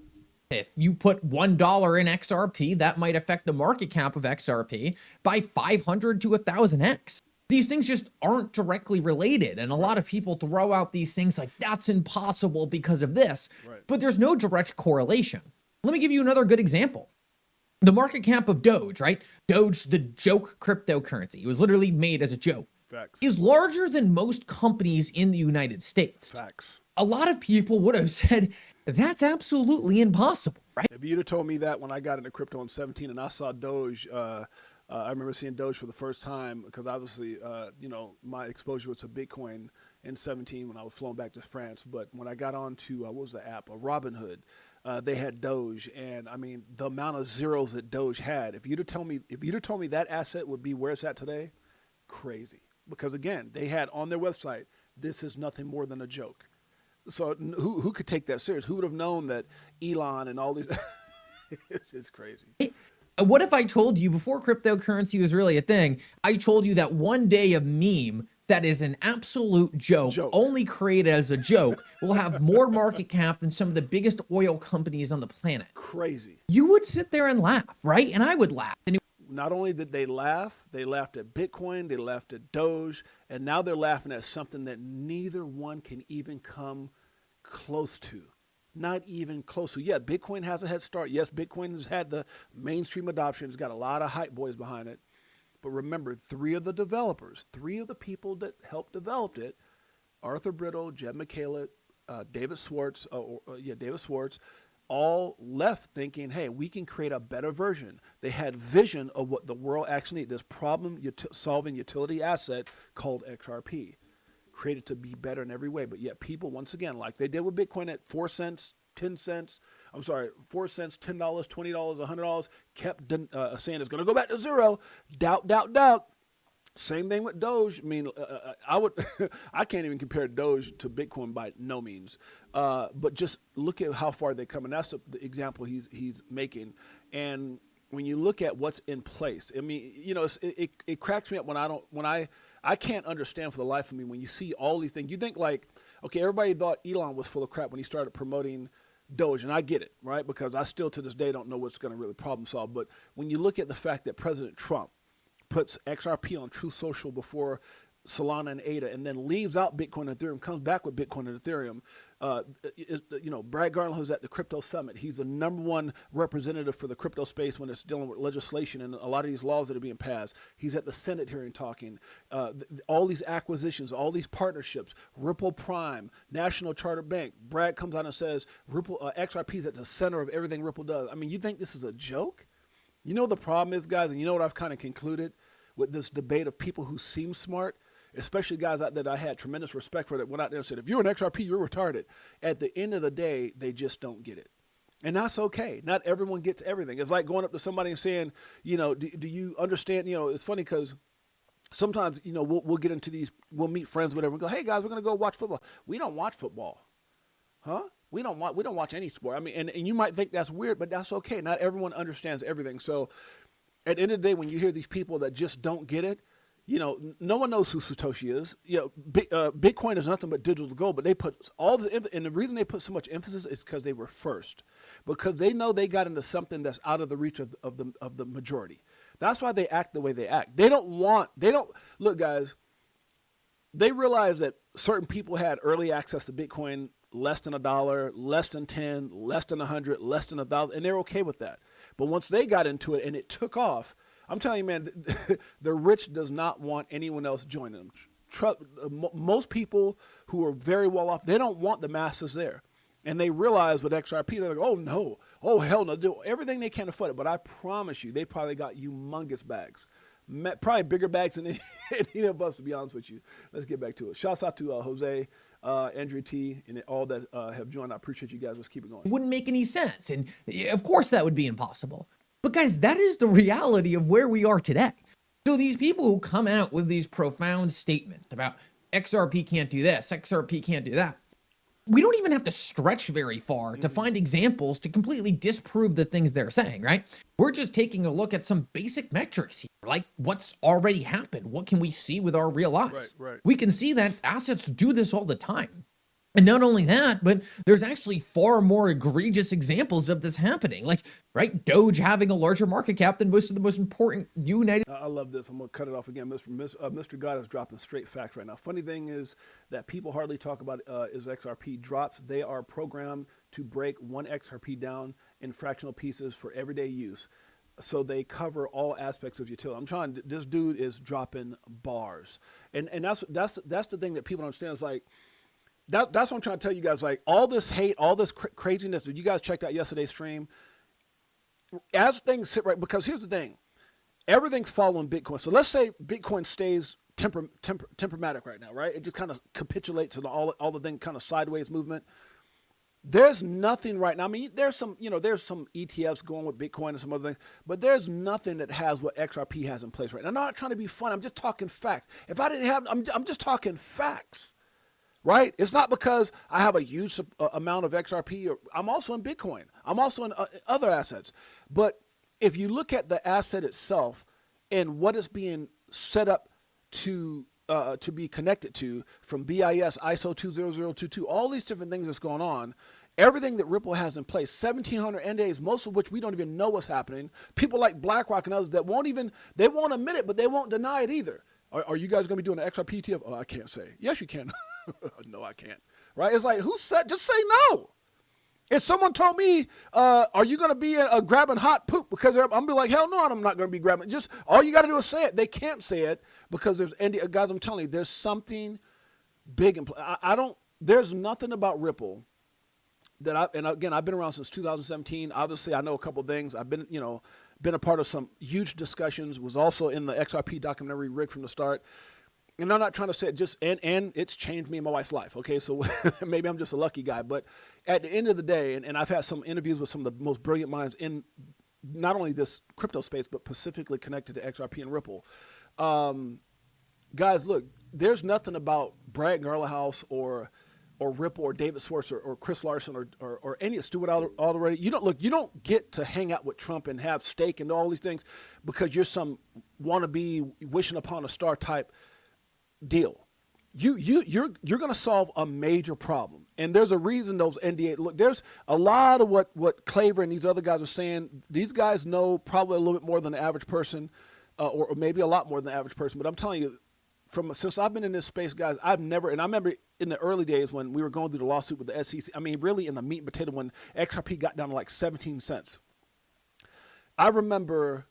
If you put $1 in XRP, that might affect the market cap of XRP by 500 to 1,000x. These things just aren't directly related. And a lot of people throw out these things like, that's impossible because of this. Right. But there's no direct correlation. Let me give you another good example. The market cap of Doge, right? Doge, the joke cryptocurrency. It was literally made as a joke. Facts. Is larger than most companies in the United States. Facts. A lot of people would have said, that's absolutely impossible, right? If you'd have told me that when I got into crypto in 17 and I saw Doge, I remember seeing Doge for the first time because obviously, my exposure was to Bitcoin in 17 when I was flown back to France. But when I got on to, what was the app? Robinhood, they had Doge. And I mean, the amount of zeros that Doge had, if you'd have told me that asset would be where it's at today, crazy. Because again, they had on their website, this is nothing more than a joke. So who could take that serious? Who would have known that Elon and all these? It's crazy. What if I told you before cryptocurrency was really a thing, I told you that one day a meme that is an absolute joke, only created as a joke, will have more market cap than some of the biggest oil companies on the planet. Crazy. You would sit there and laugh, right? And I would laugh. And not only did they laugh, they laughed at Bitcoin, they laughed at Doge, and now they're laughing at something that neither one can even come close to. Not even close to. Yeah, Bitcoin has a head start. Yes, Bitcoin has had the mainstream adoption. It's got a lot of hype boys behind it. But remember, three of the developers, three of the people that helped develop it, Arthur Brittle, Jed McCaleb, David Schwartz, all left thinking, hey, we can create a better version. They had vision of what the world actually needs. This problem-solving utility asset called XRP, created to be better in every way. But yet people, once again, like they did with Bitcoin at 4 cents, 10 cents, 4 cents, $10, $20, $100, kept saying it's going to go back to zero. Doubt. Same thing with Doge. I mean, I can't even compare Doge to Bitcoin by no means. But just look at how far they come, and that's the example he's making. And when you look at what's in place, I mean, you know, it cracks me up when I can't understand for the life of me when you see all these things. You think like, okay, everybody thought Elon was full of crap when he started promoting Doge, and I get it, right? Because I still to this day don't know what's going to really problem solve. But when you look at the fact that President Trump puts XRP on Truth Social before Solana and ADA, and then leaves out Bitcoin and Ethereum, comes back with Bitcoin and Ethereum. Brad Garland, who's at the Crypto Summit, he's the #1 representative for the crypto space when it's dealing with legislation and a lot of these laws that are being passed. He's at the Senate hearing talking. All these acquisitions, all these partnerships, Ripple Prime, National Charter Bank. Brad comes out and says XRP is at the center of everything Ripple does. I mean, you think this is a joke? You know the problem is, guys, and you know what I've kind of concluded with this debate of people who seem smart, especially guys out there that I had tremendous respect for, that went out there and said, if you're an XRP, you're retarded. At the end of the day, they just don't get it. And that's okay. Not everyone gets everything. It's like going up to somebody and saying, you know, do you understand? You know, it's funny because sometimes, you know, we'll get into these, we'll meet friends, whatever, and go, hey, guys, we're going to go watch football. We don't watch football. Huh? We don't watch any sport. I mean, and you might think that's weird, but that's okay. Not everyone understands everything. So at the end of the day, when you hear these people that just don't get it, you know, no one knows who Satoshi is. You know, Bitcoin is nothing but digital gold, but they put all the, and the reason they put so much emphasis is because they were first, because they know they got into something that's out of the reach of the majority. That's why they act the way they act. Look, guys, they realize that certain people had early access to Bitcoin, less than $1, less than 10, less than 100, less than 1,000, and they're okay with that. But once they got into it and it took off, I'm telling you, man, the rich does not want anyone else joining them. Most people who are very well off, they don't want the masses there. And they realize with XRP, they're like, oh no, oh hell no, do everything they can to foot it. But I promise you, they probably got humongous bags. Probably bigger bags than any of us, to be honest with you. Let's get back to it. Shouts out to Jose, Andrew T, and all that have joined. I appreciate you guys. Let's keep it going. It wouldn't make any sense. And of course that would be impossible. But guys, that is the reality of where we are today. So these people who come out with these profound statements about XRP can't do this, XRP can't do that, we don't even have to stretch very far to find examples to completely disprove the things they're saying, right? We're just taking a look at some basic metrics here, like what's already happened. What can we see with our real eyes? Right. We can see that assets do this all the time. And not only that, but there's actually far more egregious examples of this happening. Like, right, Doge having a larger market cap than most of the most important United. I love this. I'm going to cut it off again. Mr. God is dropping straight facts right now. Funny thing is that people hardly talk about is XRP drops. They are programmed to break one XRP down in fractional pieces for everyday use. So they cover all aspects of utility. This dude is dropping bars. And that's the thing that people don't understand. Is like, that's what I'm trying to tell you guys. Like all this hate, all this craziness that you guys checked out yesterday's stream, as things sit right, because here's the thing, everything's following Bitcoin. So let's say Bitcoin stays temperamatic right now, right? It just kind of capitulates and all the thing kind of sideways movement. There's nothing right now. I mean, there's some ETFs going with Bitcoin and some other things, but there's nothing that has what XRP has in place right now. I'm not trying to be fun. I'm just talking facts. If I didn't have, I'm just talking facts. Right? It's not because I have a huge amount of XRP. I'm also in Bitcoin. I'm also in other assets. But if you look at the asset itself and what is being set up to to be connected to, from BIS, ISO 20022, all these different things that's going on. Everything that Ripple has in place, 1,700 NDAs, most of which we don't even know what's happening. People like BlackRock and others that they won't admit it, but they won't deny it either. Are you guys going to be doing an XRP ETF? Oh, I can't say. Yes, you can. No, I can't. Right? It's like, who said? Just say no. If someone told me, are you going to be grabbing hot poop? Because I'm going to be like, hell no, I'm not going to be grabbing. Just all you got to do is say it. They can't say it because guys, I'm telling you, there's something big in play. There's nothing about Ripple that and again, I've been around since 2017. Obviously, I know a couple things. I've been a part of some huge discussions, was also in the XRP documentary Rig from the start. And I'm not trying to say it just, and it's changed me and my wife's life. Okay, so maybe I'm just a lucky guy, but at the end of the day, and I've had some interviews with some of the most brilliant minds in not only this crypto space, but specifically connected to XRP and Ripple. Guys, look, there's nothing about Brad Garlinghouse or Ripple or David Schwartz or Chris Larson or any of Stuart already. You don't get to hang out with Trump and have steak and all these things because you're some wannabe wishing upon a star type deal. You're going to solve a major problem, and there's a reason those NDA. Look, there's a lot of what Claver and these other guys are saying. These guys know probably a little bit more than the average person, or maybe a lot more than the average person. But I'm telling you, since I've been in this space, guys, I've never. And I remember in the early days when we were going through the lawsuit with the SEC. I mean, really in the meat and potato when XRP got down to like 17 cents. I remember.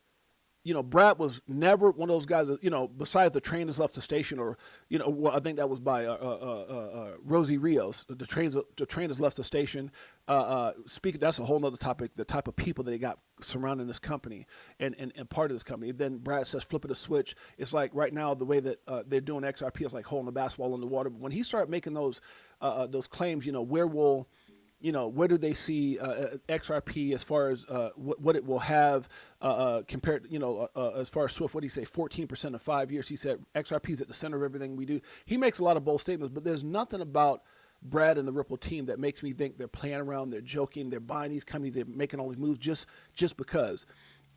Brad was never one of those guys that, besides the train has left the station or, well, I think that was by Rosie Rios, the train has left the station. Speaking, that's a whole nother topic, the type of people that they got surrounding this company and part of this company. Then Brad says, flip it a switch. It's like right now, the way that they're doing XRP is like holding a basketball in the water. But when he started making those claims, where do they see XRP as far as what it will have compared, as far as Swift, what did he say, 14% in 5 years? He said XRP is at the center of everything we do. He makes a lot of bold statements, but there's nothing about Brad and the Ripple team that makes me think they're playing around, they're joking, they're buying these companies, they're making all these moves just because.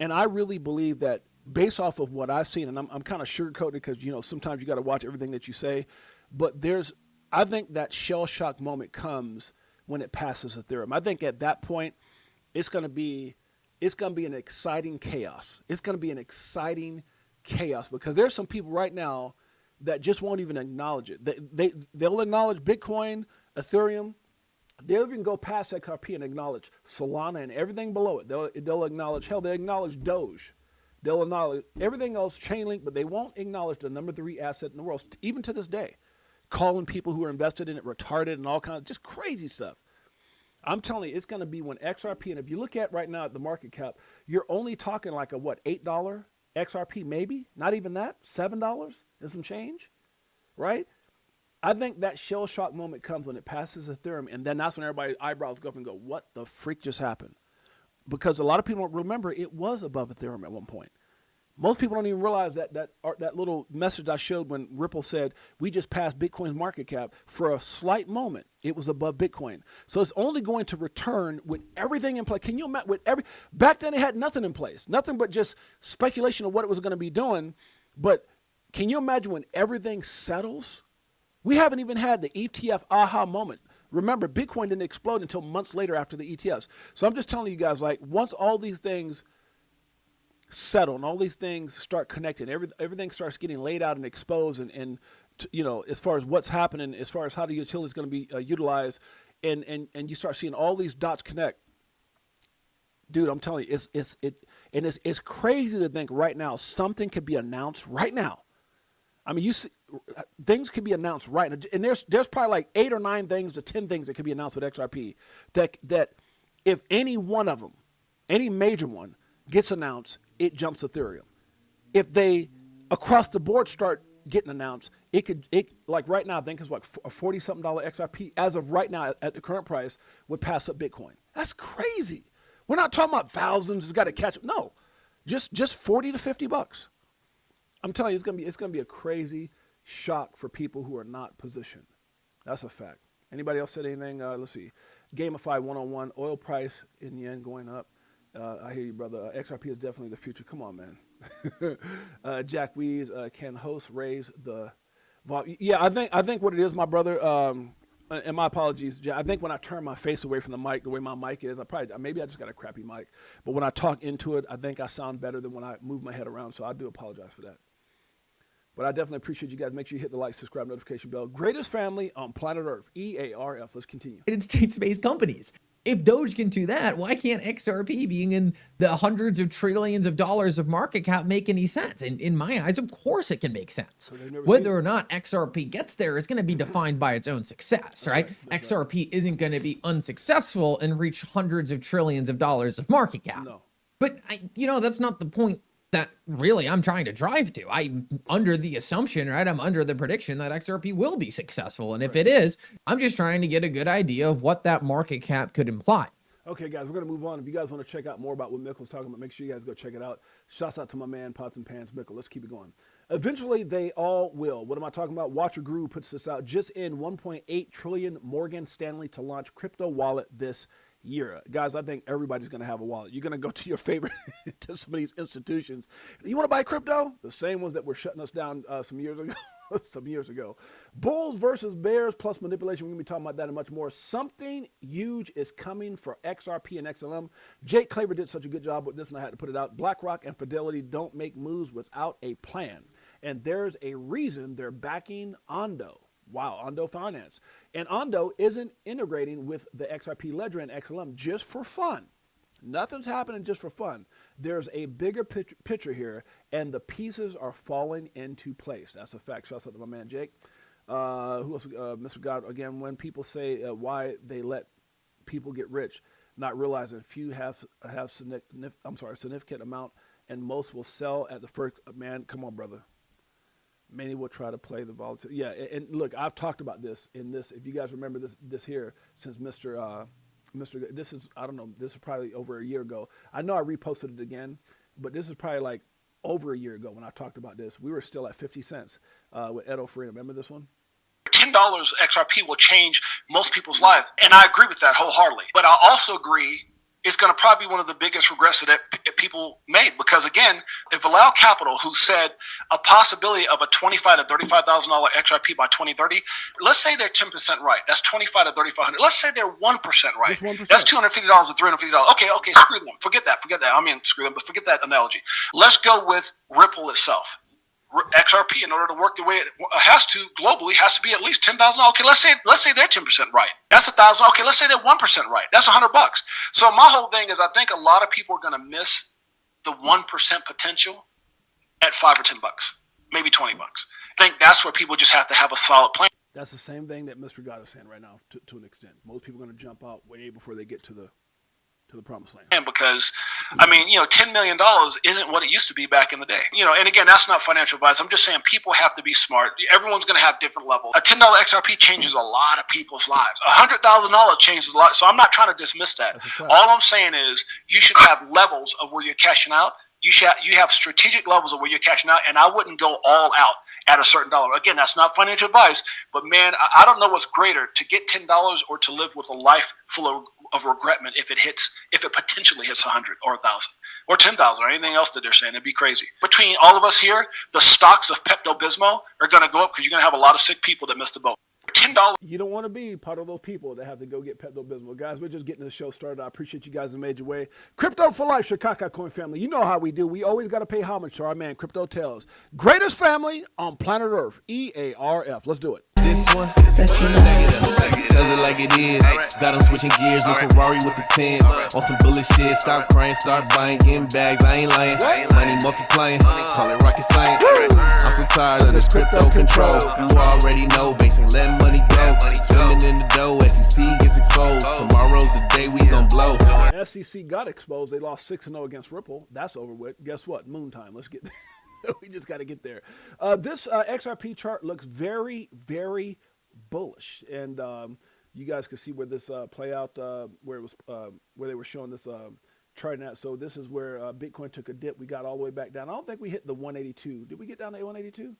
And I really believe that based off of what I've seen, and I'm kind of sugarcoating because, sometimes you got to watch everything that you say, but I think that shell shock moment comes when it passes Ethereum. I think at that point, it's going to be an exciting chaos. It's going to be an exciting chaos because there's some people right now that just won't even acknowledge it. They'll acknowledge Bitcoin, Ethereum. They'll even go past XRP and acknowledge Solana and everything below it. They'll acknowledge, hell, they acknowledge Doge. They'll acknowledge everything else, Chainlink, but they won't acknowledge the number 3 asset in the world, even to this day. Calling people who are invested in it retarded and all kinds of just crazy stuff. I'm telling you, it's going to be when XRP, and if you look at right now at the market cap, you're only talking like a $8 XRP, maybe? Not even that? $7 and some change, right? I think that shell shock moment comes when it passes Ethereum, and then that's when everybody's eyebrows go up and go, what the freak just happened? Because a lot of people don't remember it was above Ethereum at one point. Most people don't even realize that little message I showed when Ripple said we just passed Bitcoin's market cap for a slight moment. It was above Bitcoin. So it's only going to return with everything in place. Can you imagine back then it had nothing in place, nothing but just speculation of what it was going to be doing. But can you imagine when everything settles? We haven't even had the ETF aha moment. Remember, Bitcoin didn't explode until months later after the ETFs. So I'm just telling you guys, like once all these things settle and all these things start connecting, everything starts getting laid out and exposed and as far as what's happening, as far as how the utility is going to be utilized, and you start seeing all these dots connect, dude, I'm telling you, it's crazy to think right now something could be announced right now. I mean, you see, things could be announced right now, and there's probably like 8 or 9 things to 10 things that could be announced with XRP that if any one of them, any major one gets announced, it jumps Ethereum. If they across the board start getting announced, it like right now I think it's like a $40-something XRP as of right now at the current price would pass up Bitcoin. That's crazy. We're not talking about thousands. It's got to catch up. No, just $40 to $50. I'm telling you, it's gonna be a crazy shock for people who are not positioned. That's a fact. Anybody else said anything? Let's see. Gamify 101. Oil price in yen going up. I hear you, brother. XRP is definitely the future. Come on, man. Jack Wees, can hosts raise the Yeah, I think what it is, my brother. And my apologies. I think when I turn my face away from the mic, the way my mic is, maybe I just got a crappy mic. But when I talk into it, I think I sound better than when I move my head around. So I do apologize for that. But I definitely appreciate you guys. Make sure you hit the like, subscribe, notification bell. Greatest family on planet Earth. EARF. Let's continue. United States-based companies. If Doge can do that, why can't XRP, being in the hundreds of trillions of dollars of market cap, make any sense? And in my eyes, of course it can make sense. Whether or not XRP gets there is going to be defined by its own success, right? XRP isn't going to be unsuccessful and reach hundreds of trillions of dollars of market cap. No. But, that's not the point that really I'm trying to drive to. I'm under the assumption, right? I'm under the prediction that XRP will be successful. And if it is, I'm just trying to get a good idea of what that market cap could imply. Okay, guys, we're going to move on. If you guys want to check out more about what Mickle's talking about, make sure you guys go check it out. Shouts out to my man, Pots and Pans Mickle. Let's keep it going. Eventually, they all will. What am I talking about? Watcher Guru puts this out. Just in 1.8 trillion Morgan Stanley to launch crypto wallet this year. Guys, I think everybody's going to have a wallet. You're going to go to your favorite, to some of these institutions. You want to buy crypto? The same ones that were shutting us down some years ago. Bulls versus bears plus manipulation. We're going to be talking about that and much more. Something huge is coming for XRP and XLM. Jake Claver did such a good job with this, and I had to put it out. BlackRock and Fidelity don't make moves without a plan. And there's a reason they're backing Ondo. Wow, Ondo Finance. And Ondo isn't integrating with the XRP ledger and XLM just for fun. Nothing's happening just for fun. There's a bigger picture here, and the pieces are falling into place. That's a fact. Shouts out to my man Jake. Who else? Mr. God. Again, when people say why they let people get rich, not realizing few have significant amount, and most will sell at the first. Man, come on, brother. Many will try to play the volatility. Yeah, and look, I've talked about this in this. If you guys remember this here, since Mr. This is, I don't know, this is probably over a year ago. I know I reposted it again, but this is probably like over a year ago when I talked about this. We were still at 50 cents with Edo Farina. Remember this one? $10 XRP will change most people's lives. And I agree with that wholeheartedly. But I also agree it's going to probably be one of the biggest regrets that people made. Because again, if Allow Capital, who said a possibility of a $25,000 to $35,000 XRP by 2030, let's say they're 10% right. That's $2,500 to $3,500. Let's say they're 1% right. Just 1%. That's $250 to $350. Okay, screw them. Forget that. I mean, screw them, but forget that analogy. Let's go with Ripple itself. XRP, in order to work the way it has to globally, has to be at least $10,000. Okay, let's say they're 10% right. That's $1,000. Okay, let's say they're 1% right. That's $100. So my whole thing is, I think a lot of people are going to miss the 1% potential at $5 or $10, maybe $20. I think that's where people just have to have a solid plan. That's the same thing that Mr. God is saying right now, to an extent. Most people are going to jump out way before they get to the promised land. And because, I mean, $10 million isn't what it used to be back in the day. And again, that's not financial advice. I'm just saying people have to be smart. Everyone's going to have different levels. A $10 XRP changes a lot of people's lives. $100,000 changes a lot. So I'm not trying to dismiss that. All I'm saying is you should have levels of where you're cashing out. You have strategic levels of where you're cashing out, and I wouldn't go all out at a certain dollar. Again, that's not financial advice, but man, I don't know what's greater, to get $10 or to live with a life full of regretment if it potentially hits 100 or 1,000 or 10,000 or anything else that they're saying. It'd be crazy. Between all of us here, the stocks of Pepto-Bismol are going to go up because you're going to have a lot of sick people that missed the boat. $10. You don't want to be part of those people that have to go get Pepto-Bismol. Guys, we're just getting the show started. I appreciate you guys in a major way. Crypto for life, Chicago Coin family. You know how we do. We always got to pay homage to our man, Crypto Tales. Greatest family on planet Earth, EARF. Let's do it. This one, does it like it is. Got them switching gears, new Ferrari with the tens. On some bullet shit, stop crying, start buying, getting bags. I ain't lying, money multiplying, call it rocket science. I'm so tired of this crypto control. You already know, basing letting money go. Swimming in the dough, SEC gets exposed. Tomorrow's the day we gon' blow. SEC got exposed. They lost 6-0 against Ripple. That's over with. Guess what? Moon time. Let's get there. We just got to get there. This XRP chart looks very, very bullish, and you guys can see where this play out, where it was, where they were showing this chart at. So this is where Bitcoin took a dip. We got all the way back down. I don't think we hit the 182. Did we get down to 182?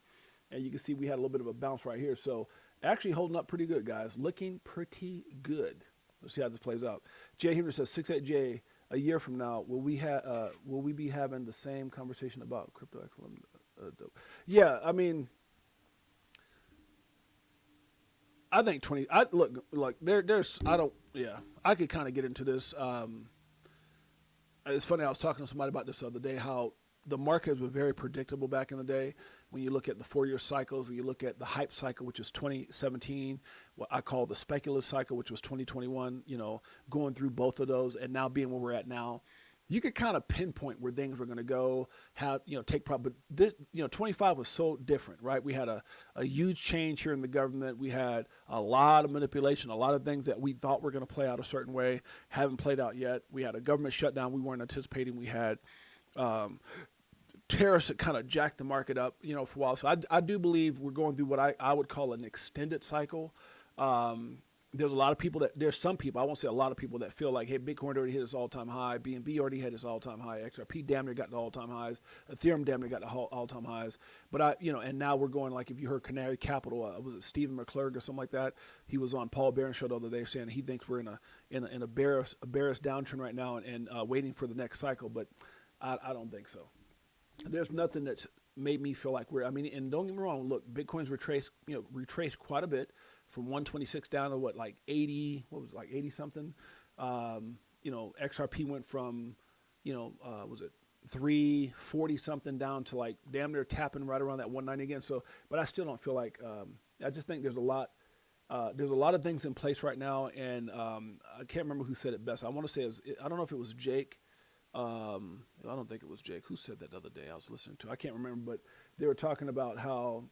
And you can see we had a little bit of a bounce right here. So actually holding up pretty good, guys. Looking pretty good. Let's see how this plays out. Jay Henry says 68J. A year from now, will we be having the same conversation about crypto XLM? Yeah, I mean, I think 20. I look. There's. I don't. Yeah. I could kind of get into this. It's funny. I was talking to somebody about this the other day. How the markets were very predictable back in the day. When you look at the 4-year cycles, when you look at the hype cycle, which is 2017, what I call the speculative cycle, which was 2021. You know, going through both of those, and now being where we're at now. You could kind of pinpoint where things were going to go, how, take profit. But this, 25 was so different, right? We had a huge change here in the government. We had a lot of manipulation, a lot of things that we thought were going to play out a certain way, haven't played out yet. We had a government shutdown we weren't anticipating. We had tariffs that kind of jacked the market up, for a while. So I do believe we're going through what I would call an extended cycle. There's a lot of people there's some people, I won't say a lot of people, that feel like, hey, Bitcoin already hit its all-time high, BNB already hit its all-time high, XRP damn near got the all-time highs, Ethereum damn near got the all-time highs. But and now we're going, like, if you heard Canary Capital, was it Stephen McClurg or something like that? He was on Paul Barron's show the other day saying he thinks we're in a bearish downtrend right now and waiting for the next cycle. But I don't think so. There's nothing that's made me feel like and don't get me wrong, look, Bitcoin's retraced quite a bit. From 126 down to 80 something. XRP went from, was it 340 something down to like damn near tapping right around that 190 again. So, but I still don't feel like, I just think there's a lot of things in place right now. And I can't remember who said it best. I want to say, I don't know if it was Jake. I don't think it was Jake. Who said that the other day I was listening to? I can't remember, but they were talking about how,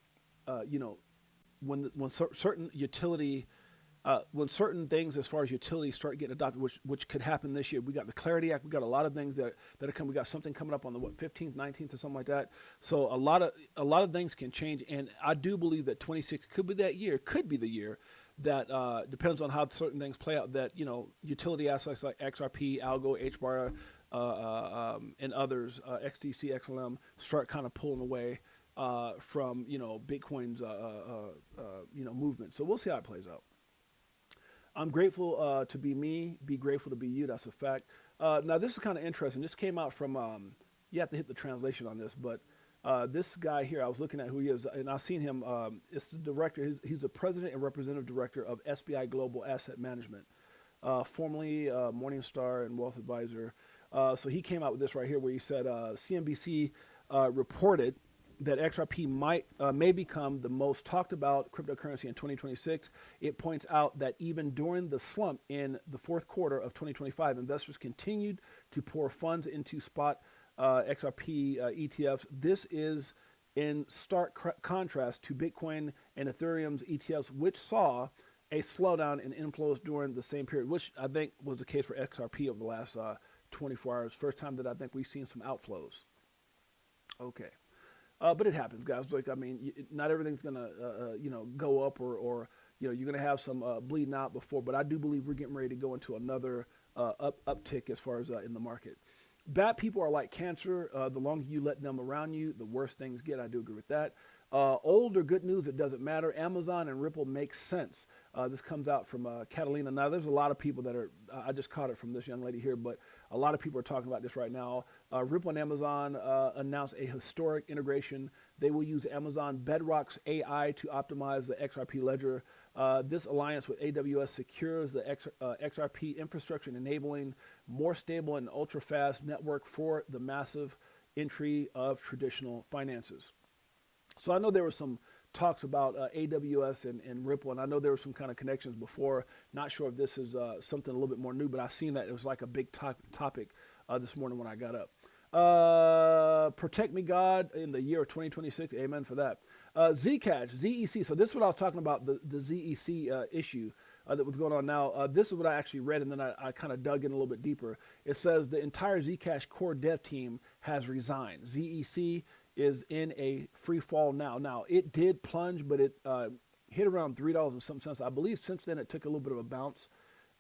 when certain utility, when certain things as far as utility start getting adopted, which could happen this year. We got the Clarity Act. We got a lot of things that are coming. We got something coming up on the 15th, 19th, or something like that. So a lot of things can change, and I do believe that 26 could be that year. Could be the year that depends on how certain things play out. That utility assets like XRP, Algo, HBAR, and others, XDC, XLM, start kind of pulling away. From Bitcoin's movement. So we'll see how it plays out. I'm grateful to be me. Be grateful to be you. That's a fact. Now this is kind of interesting. This came out from. You have to hit the translation on this, but this guy here, I was looking at who he is, and I've seen him. It's the director. He's the president and representative director of SBI Global Asset Management, formerly Morningstar and Wealth Advisor. So he came out with this right here, where he said CNBC reported that XRP may become the most talked about cryptocurrency in 2026. It points out that even during the slump in the fourth quarter of 2025, investors continued to pour funds into spot XRP ETFs. This is in stark contrast to Bitcoin and Ethereum's ETFs, which saw a slowdown in inflows during the same period, which I think was the case for XRP over the last 24 hours. First time that I think we've seen some outflows. Okay. But it happens, guys. Like, not everything's gonna, go up, or you're gonna have some bleeding out before. But I do believe we're getting ready to go into another uptick as far as in the market. Bad people are like cancer. The longer you let them around you, the worse things get. I do agree with that. Old or good news, it doesn't matter. Amazon and Ripple make sense. This comes out from Catalina. Now, there's a lot of people that are, I just caught it from this young lady here, but a lot of people are talking about this right now. Ripple and Amazon announced a historic integration. They will use Amazon Bedrock's AI to optimize the XRP ledger. This alliance with AWS secures the XRP infrastructure, enabling more stable and ultra-fast network for the massive entry of traditional finances. So I know there were some talks about AWS and Ripple, and I know there were some kind of connections before. Not sure if this is something a little bit more new, but I've seen that it was like a big topic this morning when I got up. Protect me, God, in the year of 2026. Amen for that. Zcash, ZEC. So this is what I was talking about, the ZEC issue that was going on now. This is what I actually read, and then I kind of dug in a little bit deeper. It says the entire Zcash core dev team has resigned. ZEC is in a free fall now. Now, it did plunge, but it hit around $3 and some cents. I believe since then it took a little bit of a bounce.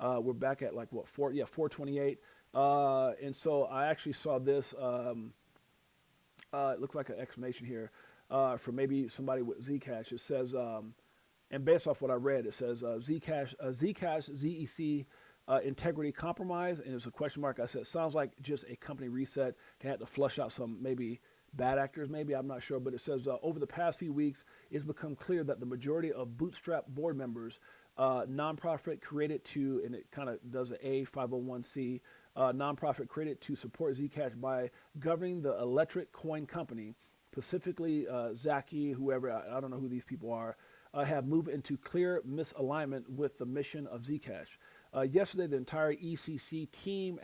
We're back at like what, 428. And so I actually saw this. It looks like an exclamation here for maybe somebody with Zcash. It says, and based off what I read, it says Zcash, ZEC integrity compromise, and there's a question mark. I said, sounds like just a company reset. They had to flush out some maybe bad actors maybe, I'm not sure, but it says over the past few weeks, it's become clear that the majority of Bootstrap board members, nonprofit created to, and it kind of does an A501c, nonprofit created to support Zcash by governing the electric coin company, specifically Zaki, whoever, I don't know who these people are, have moved into clear misalignment with the mission of Zcash. Yesterday, the entire ECC team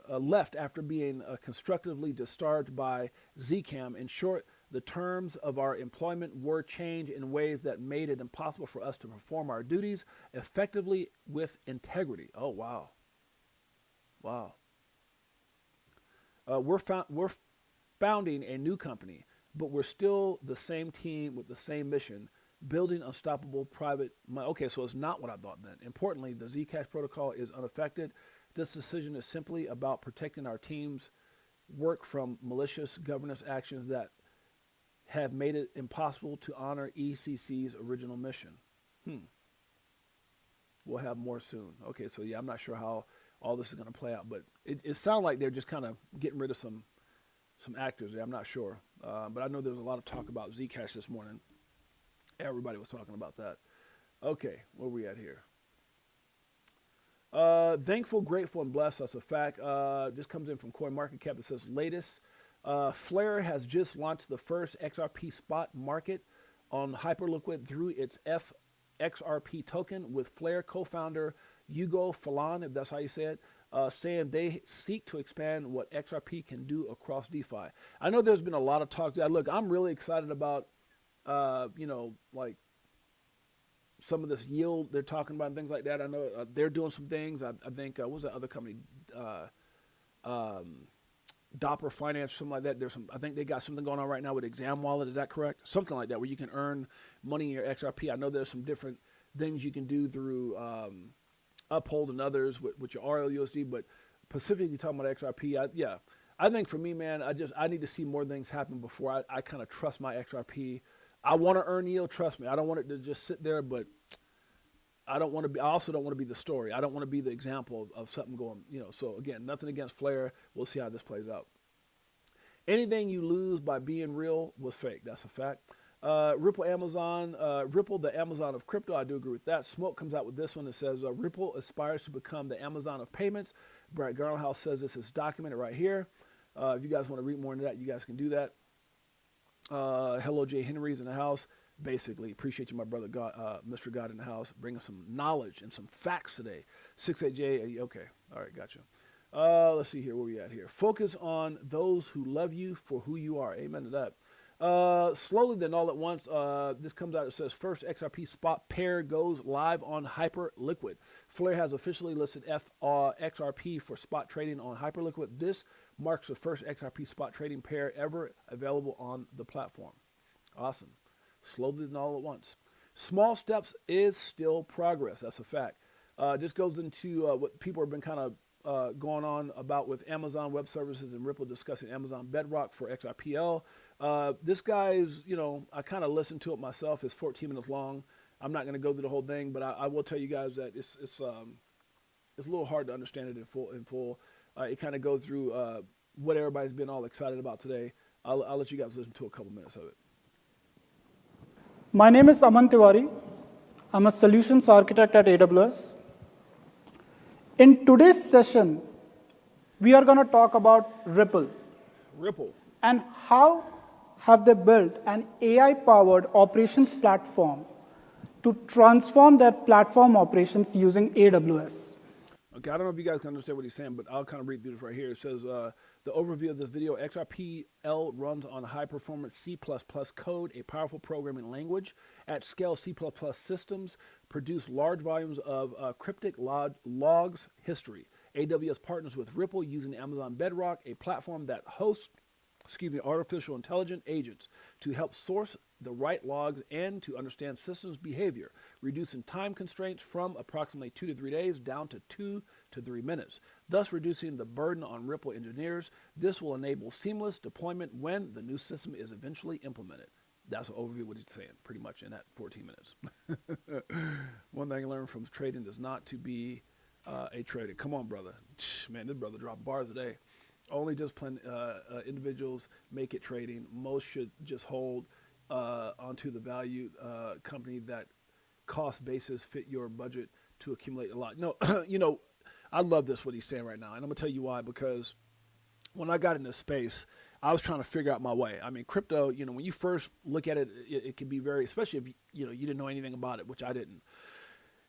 left after being constructively discharged by Zcam. In short, the terms of our employment were changed in ways that made it impossible for us to perform our duties effectively with integrity. Oh, wow. Wow. We're founding a new company, but we're still the same team with the same mission, building unstoppable private money. Okay, so it's not what I thought then. Importantly, the Zcash protocol is unaffected. This decision is simply about protecting our team's work from malicious governance actions that have made it impossible to honor ECC's original mission. We'll have more soon. Okay, so yeah, I'm not sure how all this is going to play out, but it sounds like they're just kind of getting rid of some actors there. I'm not sure, but I know there was a lot of talk about Zcash this morning. Everybody was talking about that. Okay, where are we at here? Thankful, grateful, and blessed. That's a fact. This comes in from CoinMarketCap. It says, latest, Flare has just launched the first XRP spot market on Hyperliquid through its XRP token, with Flare co-founder Hugo Falan, if that's how you say it, saying they seek to expand what XRP can do across DeFi. I know there's been a lot of talk. Look, I'm really excited about, like some of this yield they're talking about and things like that. I know they're doing some things. I think, what was that other company? Dopper Finance, something like that. I think they got something going on right now with Exam Wallet. Is that correct? Something like that, where you can earn money in your XRP. I know there's some different things you can do through Uphold and others with your RLUSD, but specifically talking about XRP, I think for me, man, I need to see more things happen before I kind of trust my XRP. I want to earn yield, trust me. I don't want it to just sit there, but I also don't want to be the story. I don't want to be the example of something going, so again, nothing against Flare. We'll see how this plays out. Anything you lose by being real was fake. That's a fact. Ripple, the Amazon of crypto. I do agree with that. Smoke comes out with this one that says, Ripple aspires to become the Amazon of payments. Brad Garlinghouse says this is documented right here. If you guys want to read more into that, you guys can do that. Hello, Jay Henry's in the house. Basically, appreciate you, my brother, God, Mr. God in the house, bringing some knowledge and some facts today. 68J, okay, all right, gotcha. Let's see here, where we at here. Focus on those who love you for who you are. Amen to that. Slowly, then all at once, this comes out. It says, first XRP spot pair goes live on Hyperliquid. Flare has officially listed XRP for spot trading on Hyperliquid. This marks the first XRP spot trading pair ever available on the platform. Awesome. Slowly and all at once. Small steps is still progress. That's a fact. This goes into what people have been kind of going on about with Amazon Web Services and Ripple discussing Amazon Bedrock for XRPL. This guy's, I kind of listened to it myself. It's 14 minutes long. I'm not going to go through the whole thing, but I will tell you guys that it's a little hard to understand it in full. It kind of goes through what everybody's been all excited about today. I'll let you guys listen to a couple minutes of it. My name is Aman Tiwari. I'm a solutions architect at AWS. In today's session, we are going to talk about Ripple. And how have they built an AI-powered operations platform to transform their platform operations using AWS. Okay, I don't know if you guys can understand what he's saying, but I'll kind of read through this right here. It says, the overview of this video, XRPL runs on high-performance C++ code, a powerful programming language. At scale, C++ systems produce large volumes of cryptic logs history. AWS partners with Ripple using Amazon Bedrock, a platform that hosts artificial intelligence agents to help source the right logs and to understand systems behavior, reducing time constraints from approximately 2 to 3 days down to 2 to 3 minutes, thus reducing the burden on Ripple engineers. This will enable seamless deployment when the new system is eventually implemented. That's an overview of what he's saying, pretty much in that 14 minutes. One thing I learned from trading is not to be a trader. Come on, brother. Man, this brother dropped bars today. Only disciplined individuals make it trading. Most should just hold onto the value company that cost basis fit your budget to accumulate a lot. No, I love this, what he's saying right now. And I'm going to tell you why, because when I got in this space, I was trying to figure out my way. I mean, crypto, when you first look at it, it can be very, especially if you didn't know anything about it, which I didn't.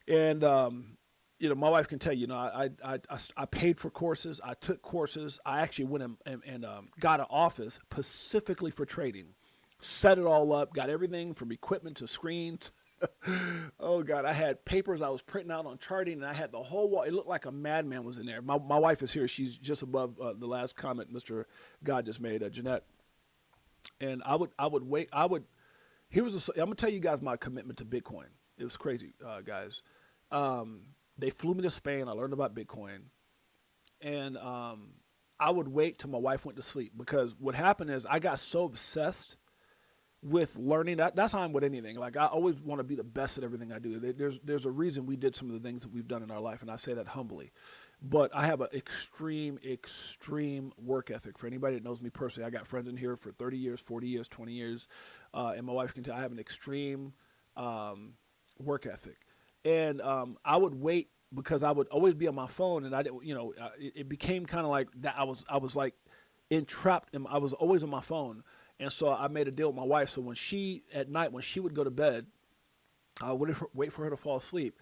And my wife can tell you, I paid for courses, I took courses, I actually went and got an office specifically for trading, set it all up, got everything from equipment to screens. Oh God, I had papers I was printing out on charting, and I had the whole wall. It looked like a madman was in there. My wife is here. She's just above the last comment Mr. God just made, Jeanette. And I'm gonna tell you guys my commitment to Bitcoin. It was crazy, guys. They flew me to Spain. I learned about Bitcoin, and I would wait till my wife went to sleep, because what happened is I got so obsessed with learning. That's how I'm with anything. Like, I always want to be the best at everything I do. There's a reason we did some of the things that we've done in our life, and I say that humbly. But I have an extreme work ethic. For anybody that knows me personally, I got friends in here for 30 years, 40 years, 20 years, and my wife can tell I have an extreme work ethic. And I would wait, because I would always be on my phone, and I didn't, it became kind of like that. I was like entrapped, and I was always on my phone. And so I made a deal with my wife. So at night, when she would go to bed, I would wait for her to fall asleep.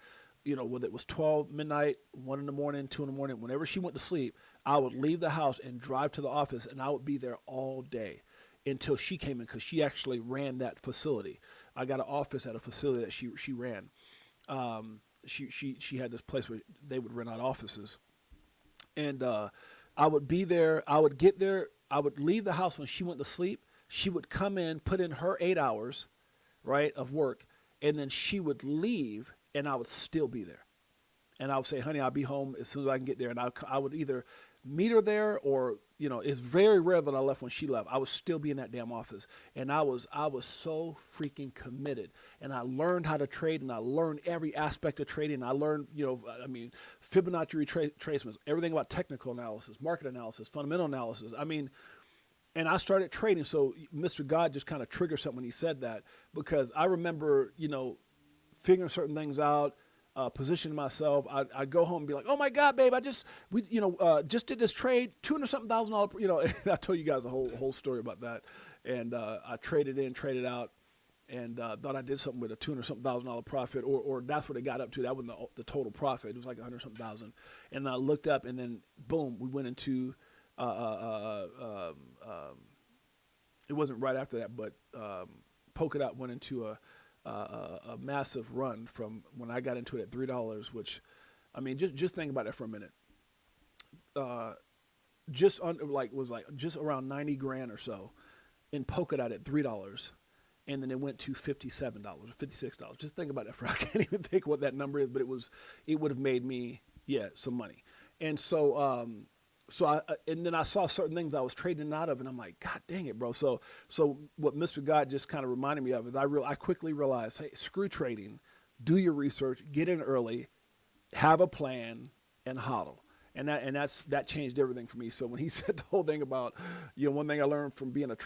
Whether it was 12 midnight, 1 in the morning, 2 in the morning, whenever she went to sleep, I would leave the house and drive to the office, and I would be there all day until she came in, because she actually ran that facility. I got an office at a facility that she ran. She had this place where they would rent out offices, and I would be there. I would get there. I would leave the house when she went to sleep. She would come in, put in her 8 hours, right, of work, and then she would leave, and I would still be there. And I would say, honey, I'll be home as soon as I can get there. And I would either meet her there, or, it's very rare that I left when she left. I would still be in that damn office. And I was so freaking committed. And I learned how to trade, and I learned every aspect of trading. I learned, Fibonacci retracements, everything about technical analysis, market analysis, fundamental analysis. And I started trading. So Mr. God just kind of triggered something when he said that, because I remember, figuring certain things out, positioning myself. I go home and be like, oh my God, babe, we just did this trade, $200,000, and I told you guys a whole story about that. And I traded in, traded out, and thought I did something with a $200,000 profit, or that's what it got up to. That wasn't the total profit. It was like $100,000. And I looked up, and then boom, we went into it wasn't right after that, but Polkadot went into a massive run from when I got into it at $3, which, just think about that for a minute. Just around 90 grand or so in Polkadot at $3, and then it went to $57 or $56. Just think about that I can't even think what that number is, but it would have made me some money. And so and then I saw certain things I was trading out of, and I'm like, God dang it, bro. So what Mr. God just kind of reminded me of is I quickly realized, hey, screw trading, do your research, get in early, have a plan, and hodl. And that changed everything for me. So when he said the whole thing about, one thing I learned from being learned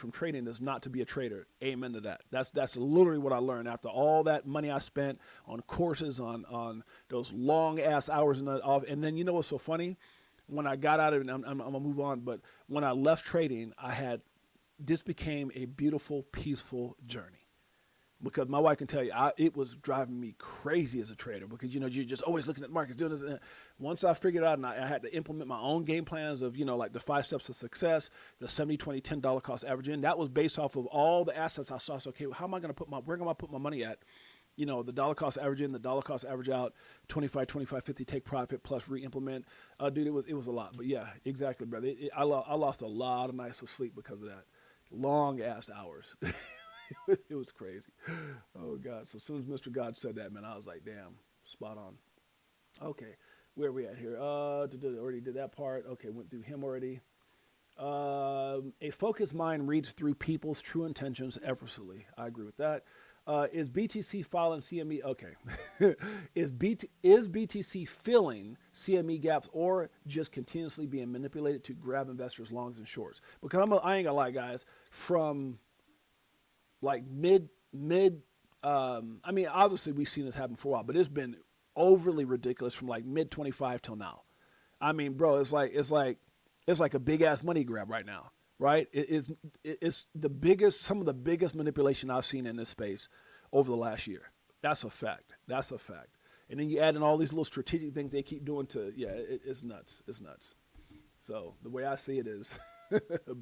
from trading is not to be a trader. Amen to that. That's literally what I learned after all that money I spent on courses, on those long ass hours and then what's so funny? When I got out of it, and I'm gonna move on, but when I left trading, this became a beautiful, peaceful journey. Because my wife can tell you, it was driving me crazy as a trader, because, you're just always looking at markets, doing this. And once I figured out, and I had to implement my own game plans of, like the 5 steps of success, the 70, 20, $10 cost average in, that was based off of all the assets I saw. So, okay, where am I going to put my money at? The dollar cost average in, the dollar cost average out, 25, 50, take profit plus re-implement. Dude, it was a lot. But yeah, exactly, brother. I lost a lot of nights of sleep because of that. Long ass hours. It was crazy. Oh, God. So as soon as Mr. God said that, man, I was like, damn, spot on. Okay, where are we at here? Already did that part. Okay, went through him already. A focused mind reads through people's true intentions effortlessly. I agree with that. Is BTC filing CME? Okay. is BTC filling CME gaps or just continuously being manipulated to grab investors' longs and shorts? Because I ain't gonna lie, guys. From like I mean, obviously we've seen this happen for a while, but it's been overly ridiculous from like mid 25 till now. I mean, bro, it's like a big ass money grab right now. Right? It's some of the biggest manipulation I've seen in this space over the last year. That's a fact. That's a fact. And then you add in all these little strategic things they keep doing it's nuts. It's nuts. So the way I see it is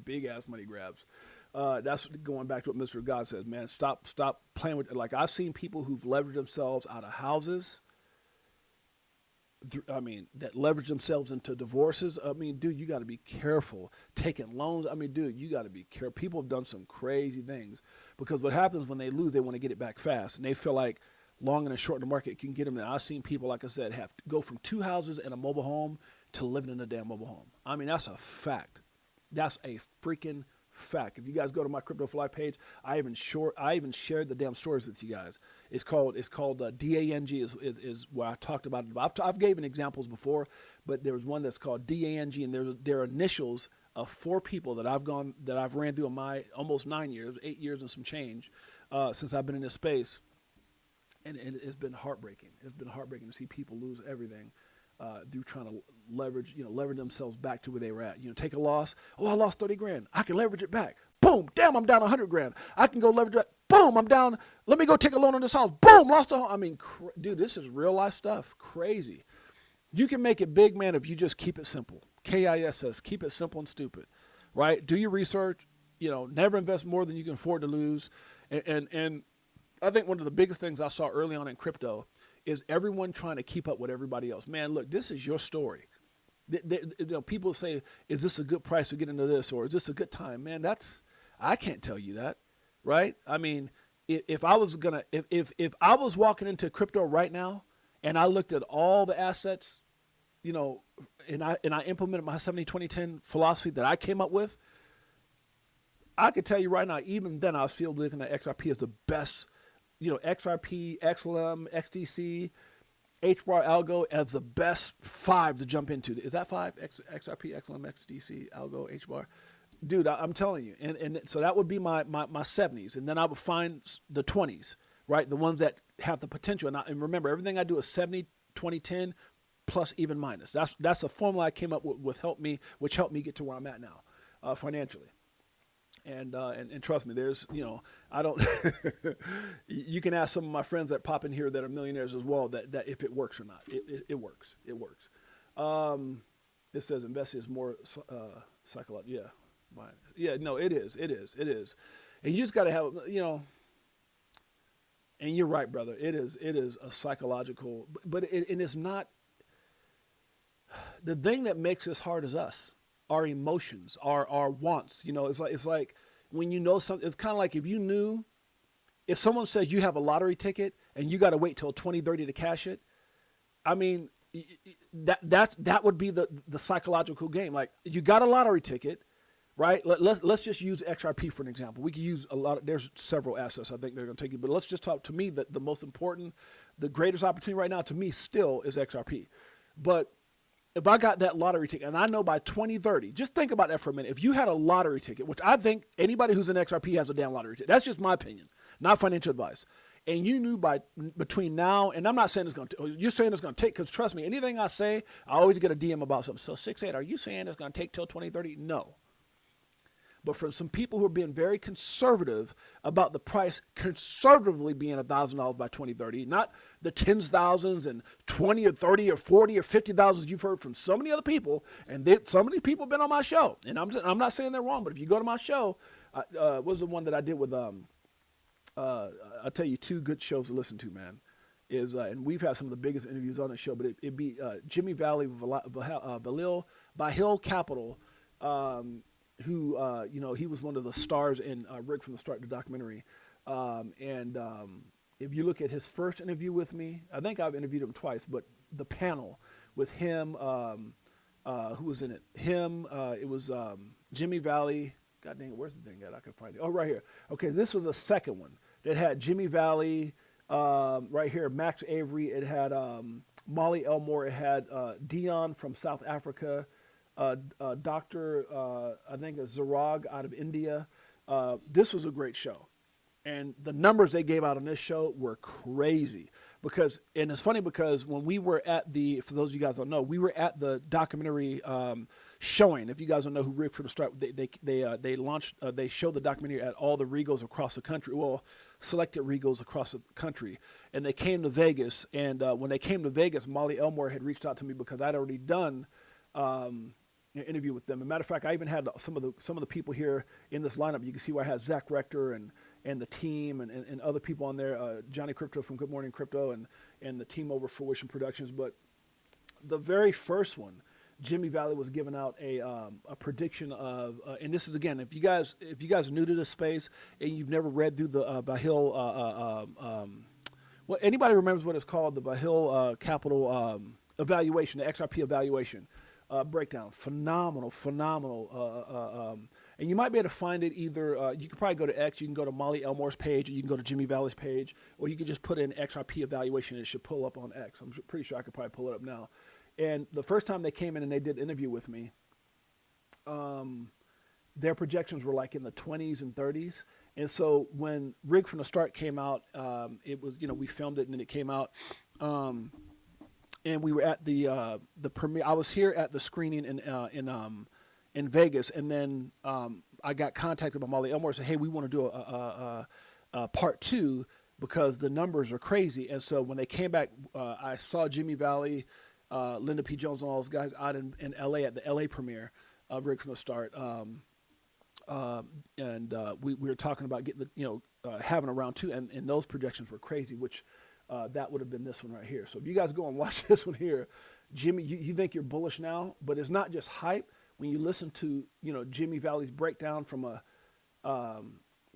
big ass money grabs. That's going back to what Mr. God says, man. Stop playing with it. Like I've seen people who've leveraged themselves out of houses. I mean, that leverage themselves into divorces. I mean, dude, you got to be careful taking loans. I mean, dude, you got to be careful. People have done some crazy things because what happens when they lose, they want to get it back fast. And they feel like long and short in the market can get them there. I've seen people, like I said, have to go from 2 houses and a mobile home to living in a damn mobile home. I mean, that's a fact. That's a freaking fact. If you guys go to my Crypto for Life page, I even shared the damn stories with you guys. It's called DANG is where I talked about it. I've given examples before, but there was one that's called DANG, and there are initials of 4 people that I've ran through in my almost 9 years, 8 years and some change since I've been in this space, and it's been heartbreaking. It's been heartbreaking to see people lose everything. Through trying to leverage themselves back to where they were at. Take a loss. Oh, I lost 30 grand. I can leverage it back. Boom. Damn, I'm down 100 grand. I can go leverage it. Boom, I'm down. Let me go take a loan on this house. Boom, lost the home. I mean, dude, this is real life stuff. Crazy. You can make it big, man, if you just keep it simple. KISS. Keep it simple and stupid, right? Do your research. Never invest more than you can afford to lose. And I think one of the biggest things I saw early on in crypto is everyone trying to keep up with everybody else. Man, look, this is your story. People say, is this a good price to get into this, or is this a good time? Man, I can't tell you that, right? I mean, if I was walking into crypto right now and I looked at all the assets, and I implemented my 70-20-10 philosophy that I came up with, I could tell you right now, even then I was still looking at XRP as the best. XRP, XLM, XDC, HBAR, Algo as the best 5 to jump into. Is that 5? XRP, XLM, XDC, Algo, HBAR? Dude, I'm telling you. And so that would be my 70s. And then I would find the 20s, right? The ones that have the potential. And remember, everything I do is 70, 20, 10, plus even minus. That's a formula I came up with, which helped me get to where I'm at now financially. And trust me, there's, I don't, you can ask some of my friends that pop in here that are millionaires as well, that if it works or not. It works. It works. It says investing is more psychological. Yeah. Yeah, no, it is. And you just got to have, and you're right, brother. It is a psychological, but it's not, the thing that makes this hard is us. Our emotions, our wants, it's like when something, it's kind of like if someone says you have a lottery ticket and you got to wait till 2030 to cash it. I mean, that would be the psychological game. Like you got a lottery ticket, right? Let's just use XRP for an example. We could use there's several assets I think they're going to take it, but let's just talk to me that the most important, the greatest opportunity right now to me still is XRP. But if I got that lottery ticket, and I know by 2030, just think about that for a minute. If you had a lottery ticket, which I think anybody who's in XRP has a damn lottery ticket. That's just my opinion, not financial advice. And you knew between now, and I'm not saying it's going to, you're saying it's going to take, because trust me, anything I say, I always get a DM about something. So 6-8, are you saying it's going to take till 2030? No. But for some people who are being very conservative about the price conservatively being $1,000 by 2030, not the tens of thousands and 20 or 30 or 40 or 50,000 you've heard from so many other people, and so many people have been on my show. And I'm not saying they're wrong, but if you go to my show, what was the one that I did with, I'll tell you 2 good shows to listen to, man. And we've had some of the biggest interviews on the show, but it'd be Jimmy Valley, Bahil Capital, who, he was one of the stars in Rick from the Start, the documentary. If you look at his first interview with me, I think I've interviewed him twice, but the panel with him, who was in it? It was Jimmy Valley. God dang it, where's the thing at? I can find it. Oh, right here. Okay, this was the second one It had Jimmy Valley, right here, Max Avery. It had Molly Elmore. It had Dion from South Africa, Dr. I think Zarag out of India. This was a great show. And the numbers they gave out on this show were crazy. And it's funny because when we were at for those of you guys who don't know, we were at the documentary showing. If you guys don't know who Rick from the start, they launched, they showed the documentary at all the Regals across the country. Well, selected Regals across the country. And they came to Vegas. And when they came to Vegas, Molly Elmore had reached out to me because I'd already done an interview with them. As a matter of fact, I even had some of the people here in this lineup. You can see where I had Zach Rector and the team and other people on there, Johnny Crypto from Good Morning Crypto and the team over Fruition Productions. But the very first one, Jimmy Valley was giving out a prediction of, and this is again, if you guys are new to this space and you've never read through the VTHO, well, anybody remembers what it's called, the VTHO Capital evaluation, the XRP evaluation breakdown, phenomenal. And you might be able to find it either, you could probably go to X, you can go to Molly Elmore's page, or you can go to Jimmy Valley's page, or you could just put in XRP evaluation and it should pull up on X. I'm pretty sure I could probably pull it up now. And the first time they came in and they did an interview with me, their projections were like in the 20s and 30s. And so when Rig from the Start came out, it was, we filmed it and then it came out. And we were at the premiere. I was here at the screening in Vegas, and then I got contacted by Molly Elmore and said, "Hey, we want to do a part 2 because the numbers are crazy." And so when they came back, I saw Jimmy Valley, Linda P. Jones, and all those guys out in LA at the LA premiere of Rig from the Start. And we were talking about getting having a round 2, and those projections were crazy, which that would have been this one right here. So if you guys go and watch this one here, Jimmy, you think you're bullish now, but it's not just hype. When you listen to Jimmy Valley's breakdown from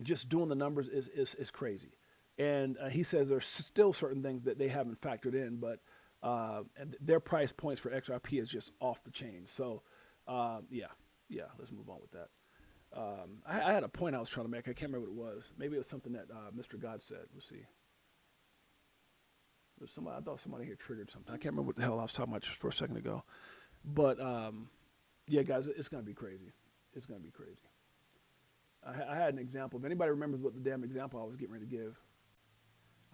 just doing the numbers is crazy. And he says there's still certain things that they haven't factored in, but and their price points for XRP is just off the chain. So yeah, let's move on with that. I had a point I was trying to make. I can't remember what it was. Maybe it was something that Mr. God said. Let's see. There's somebody. I thought somebody here triggered something. I can't remember what the hell I was talking about just for a second ago. But yeah, guys, it's going to be crazy. It's going to be crazy. I had an example. If anybody remembers what the damn example I was getting ready to give,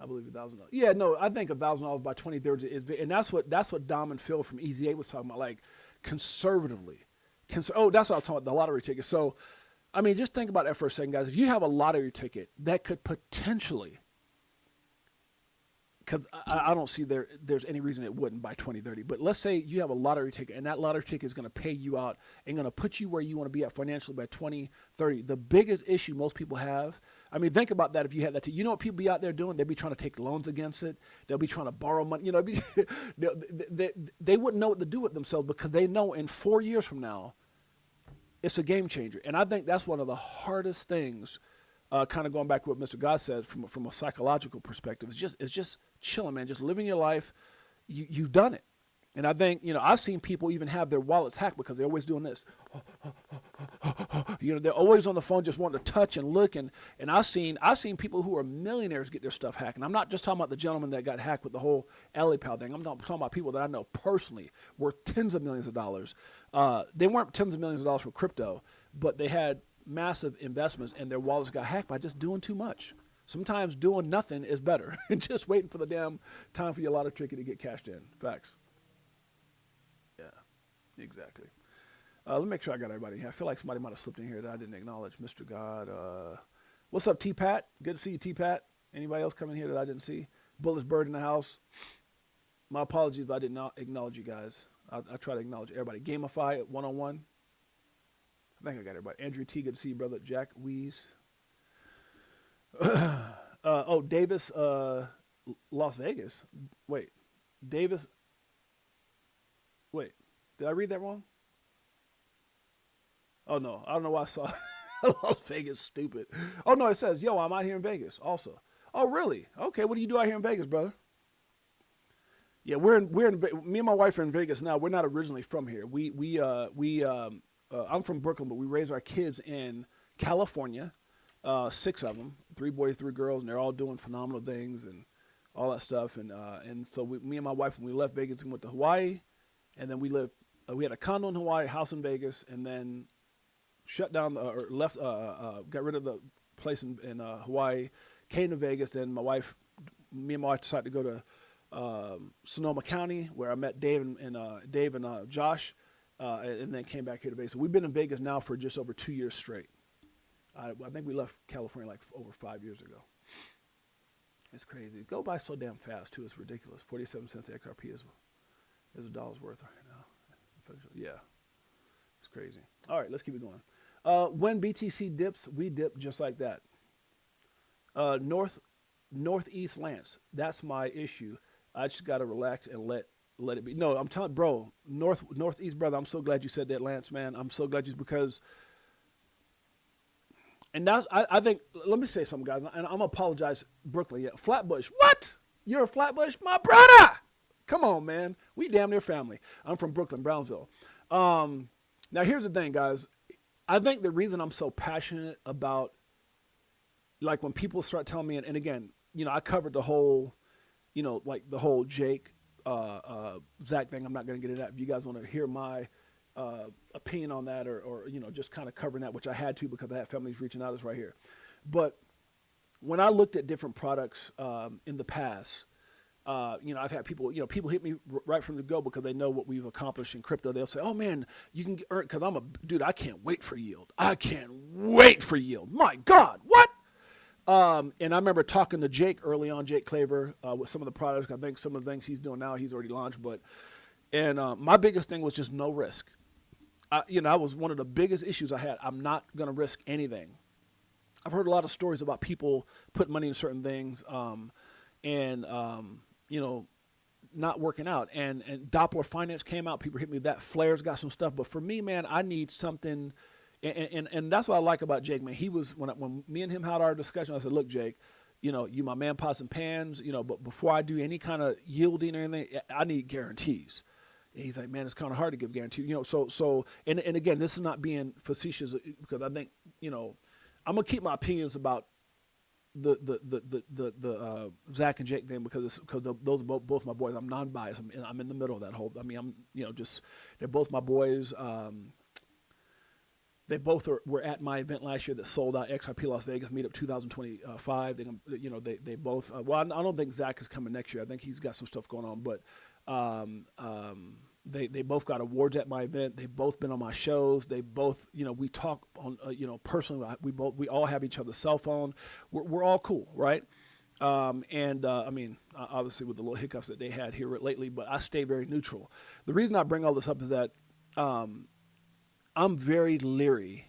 I believe $1,000. Yeah, no, I think $1,000 by 2030 is, and that's what Dom and Phil from Easy 8 was talking about, like conservatively. That's what I was talking about, the lottery ticket. So, I mean, just think about that for a second, guys. If you have a lottery ticket that could potentially, because I don't see there's any reason it wouldn't by 2030. But let's say you have a lottery ticket, and that lottery ticket is going to pay you out and going to put you where you want to be at financially by 2030. The biggest issue most people have, I mean, think about that if you had that ticket. You know what people be out there doing? They'd be trying to take loans against it. They'll be trying to borrow money. They wouldn't know what to do with themselves because they know in 4 years from now, it's a game changer. And I think that's one of the hardest things, kind of going back to what Mr. God says from a psychological perspective. It's just chilling, man, just living your life. You've done it. And I think, I've seen people even have their wallets hacked because they're always doing this. They're always on the phone just wanting to touch and look. And I've seen people who are millionaires get their stuff hacked. And I'm not just talking about the gentleman that got hacked with the whole Alley Pal thing. I'm talking about people that I know personally worth tens of millions of dollars. They weren't tens of millions of dollars for crypto, but they had massive investments and their wallets got hacked by just doing too much. Sometimes doing nothing is better and just waiting for the damn time for your lottery ticket to get cashed in. Facts. Yeah, exactly. Let me make sure I got everybody here. I feel like somebody might have slipped in here that I didn't acknowledge. Mr. God. What's up, T-Pat? Good to see you, T-Pat. Anybody else coming here that I didn't see? Bullish Bird in the house. My apologies if I did not acknowledge you guys. I try to acknowledge everybody. Gamify it, one-on-one. I think I got everybody. Andrew T, good to see you, brother. Jack Wees. Davis, Las Vegas. Wait, Davis. Wait, did I read that wrong? Oh no, I don't know why I saw Las Vegas. Stupid. Oh no, it says, "Yo, I'm out here in Vegas." Also. Oh really? Okay, what do you do out here in Vegas, brother? Yeah, we're in. Me and my wife are in Vegas now. We're not originally from here. I'm from Brooklyn, but we raise our kids in California. 6 of them, 3 boys, 3 girls, and they're all doing phenomenal things and all that stuff. And so me and my wife, when we left Vegas, we went to Hawaii, and then we had a condo in Hawaii, house in Vegas, and then shut down or left, got rid of the place in Hawaii, came to Vegas. Then me and my wife decided to go to Sonoma County, where I met Dave and Josh, and then came back here to Vegas. So we've been in Vegas now for just over 2 years straight. I think we left California like over 5 years ago. It's crazy. Go by so damn fast too. It's ridiculous. 47 cents XRP is $1 worth right now. Yeah, it's crazy. All right, let's keep it going. When BTC dips, we dip just like that. Northeast Lance, that's my issue. I just got to relax and let it be. No, I'm telling, bro, Northeast brother, I'm so glad you said that, Lance, man. I'm so glad because, and that's, I think, let me say something, guys, and I'm going to apologize, Brooklyn. Yeah, Flatbush. What? You're a Flatbush? My brother! Come on, man. We damn near family. I'm from Brooklyn, Brownsville. Now, here's the thing, guys. I think the reason I'm so passionate about, like, when people start telling me, and again, I covered the whole, like the whole Jake, Zach thing. I'm not going to get into that. If you guys want to hear my opinion on that or just kind of covering that, which I had to because I had families reaching out, is right here. But when I looked at different products in the past, I've had people hit me right from the go because they know what we've accomplished in crypto. They'll say, oh man, you can earn, because I can't wait for yield. I can't wait for yield. My God, what? And I remember talking to Jake early on, Jake Claver, with some of the products. I think some of the things he's doing now, he's already launched. And my biggest thing was just no risk. That was one of the biggest issues I had. I'm not going to risk anything. I've heard a lot of stories about people putting money in certain things, not working out. And Doppler Finance came out. People hit me with that. Flair's got some stuff. But for me, man, I need something. And that's what I like about Jake, man. He was, when me and him had our discussion, I said, look, Jake, you my man pots and pans, but before I do any kind of yielding or anything, I need guarantees. And he's like, man, it's kind of hard to give guarantees. And again, this is not being facetious because I think, I'm going to keep my opinions about the Zach and Jake thing because those are both my boys. I'm non-biased. I'm in the middle of that whole. I mean, they're both my boys. They both were at my event last year that sold out, XRP Las Vegas Meetup 2025. They both. Well, I don't think Zach is coming next year. I think he's got some stuff going on, but they both got awards at my event. They've both been on my shows. They both, we talk on, personally. We all have each other's cell phone. We're all cool, right? I mean, obviously with the little hiccups that they had here lately, but I stay very neutral. The reason I bring all this up is that I'm very leery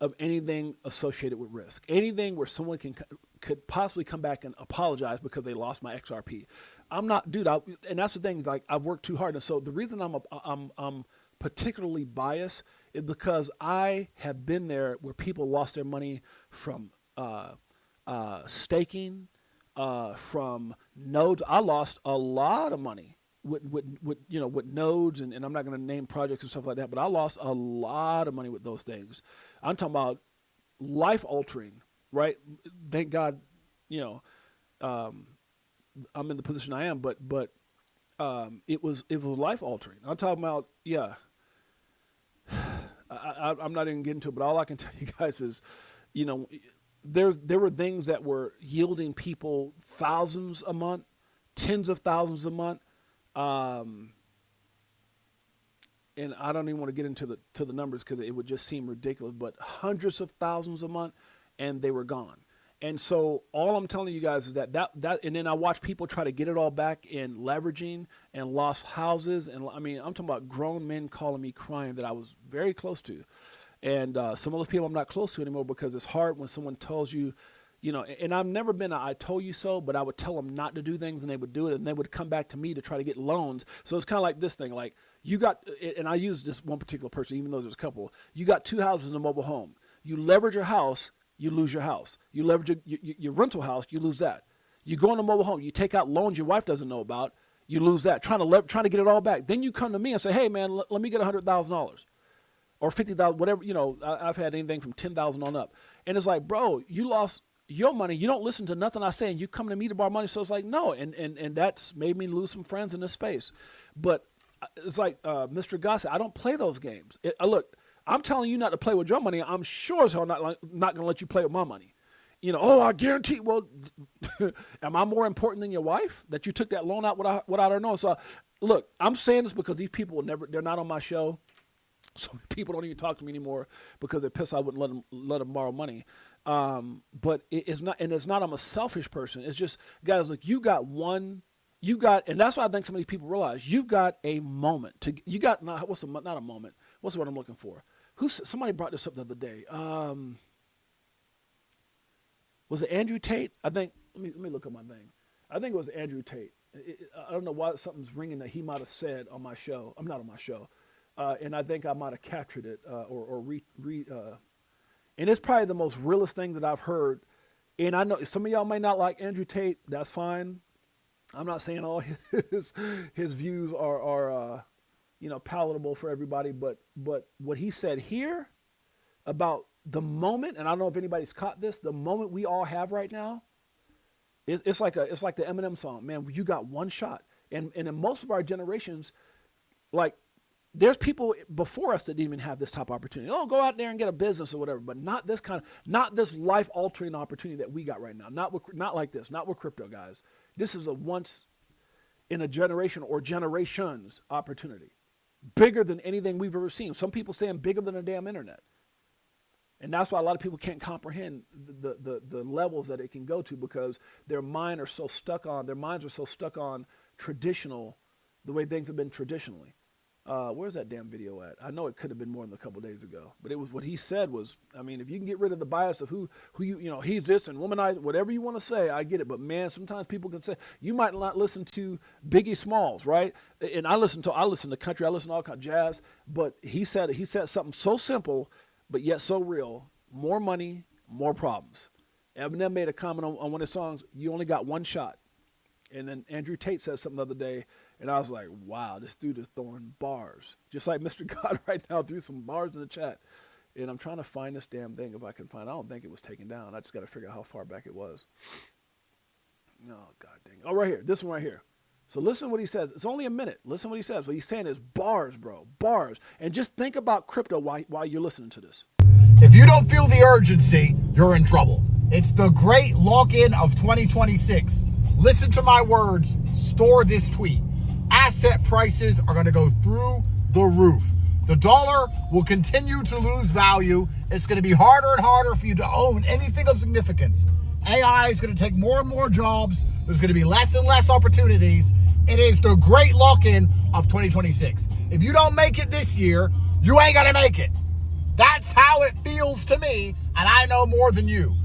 of anything associated with risk. Anything where someone could possibly come back and apologize because they lost my XRP. I'm not, dude. And that's the thing. Like, I've worked too hard, and so the reason I'm particularly biased is because I have been there where people lost their money from staking, from nodes. I lost a lot of money with nodes, and I'm not going to name projects and stuff like that, but I lost a lot of money with those things. I'm talking about life altering, right? Thank God, I'm in the position I am, but it was life altering. I'm talking about, yeah. I'm not even getting to it, but all I can tell you guys is, there were things that were yielding people thousands a month, tens of thousands a month. And I don't even want to get into the numbers because it would just seem ridiculous, but hundreds of thousands a month, and they were gone. And so all I'm telling you guys is that and then I watch people try to get it all back in leveraging and lost houses. And I mean, I'm talking about grown men calling me crying that I was very close to. And some of those people I'm not close to anymore because it's hard when someone tells you, and I've never been I told you so, but I would tell them not to do things and they would do it, and they would come back to me to try to get loans. So it's kind of like this thing, like you got, and I use this one particular person, even though there's a couple, you got 2 houses in a mobile home. You leverage your house, you lose your house. You leverage your rental house, you lose that. You go in a mobile home, you take out loans your wife doesn't know about, you lose that, trying to get it all back. Then you come to me and say, hey man, let me get $100,000. or 50,000, whatever, you know, I've had anything from 10,000 on up. And it's like, bro, you lost your money. You don't listen to nothing I say, and you come to me to borrow money. So it's like, no. And that's made me lose some friends in this space. But it's like Mr. Gossett, I don't play those games. Look, I'm telling you not to play with your money. I'm sure as hell not going to let you play with my money. You know, oh, I guarantee. Well, am I more important than your wife that you took that loan out without her knowing? So, look, I'm saying this because these people they're not on my show. So people don't even talk to me anymore because they're pissed I wouldn't let them borrow money. But it's not, and it's not I'm a selfish person. It's just, guys, look, and that's why I think some of these people realize you've got a moment not a moment. What's the word I'm looking for? Somebody brought this up the other day. Was it Andrew Tate? I think, let me look at my thing. I think it was Andrew Tate. I don't know why something's ringing that he might have said on my show. I'm not on my show. And I think I might have captured it and it's probably the most realest thing that I've heard. And I know some of y'all may not like Andrew Tate. That's fine. I'm not saying all his views are palatable for everybody, but what he said here about the moment, and I don't know if anybody's caught this, the moment we all have right now, it's like the Eminem song, man. You got one shot, and in most of our generations, like, there's people before us that didn't even have this type of opportunity. Oh, go out there and get a business or whatever, but not this life altering opportunity that we got right now. Not like this. Not with crypto, guys. This is a once in a generation or generations opportunity, bigger than anything we've ever seen. Some people saying bigger than the damn internet, and that's why a lot of people can't comprehend the levels that it can go to because their minds are so stuck on traditional, the way things have been traditionally. Where's that damn video at? I know it could have been more than a couple days ago, but it was what he said was, I mean, if you can get rid of the bias of who he's this and womanize, whatever you want to say, I get it. But man, sometimes people can say, you might not listen to Biggie Smalls, right? And I listen to country, I listen to all kind of jazz, but he said something so simple, but yet so real. More money, more problems. Eminem made a comment on one of his songs, you only got one shot. And then Andrew Tate said something the other day, and I was like, wow, this dude is throwing bars. Just like Mr. God right now threw some bars in the chat. And I'm trying to find this damn thing if I can find it. I don't think it was taken down. I just got to figure out how far back it was. Oh, God dang it. Oh, right here. This one right here. So listen to what he says. It's only a minute. Listen to what he says. What he's saying is bars, bro. Bars. And just think about crypto while you're listening to this. If you don't feel the urgency, you're in trouble. It's the great lock-in of 2026. Listen to my words. Store this tweet. Asset prices are going to go through the roof. The dollar will continue to lose value. It's going to be harder and harder for you to own anything of significance. AI is going to take more and more jobs. There's going to be less and less opportunities. It is the great lock-in of 2026. If you don't make it this year, you ain't going to make it. That's how it feels to me, and I know more than you.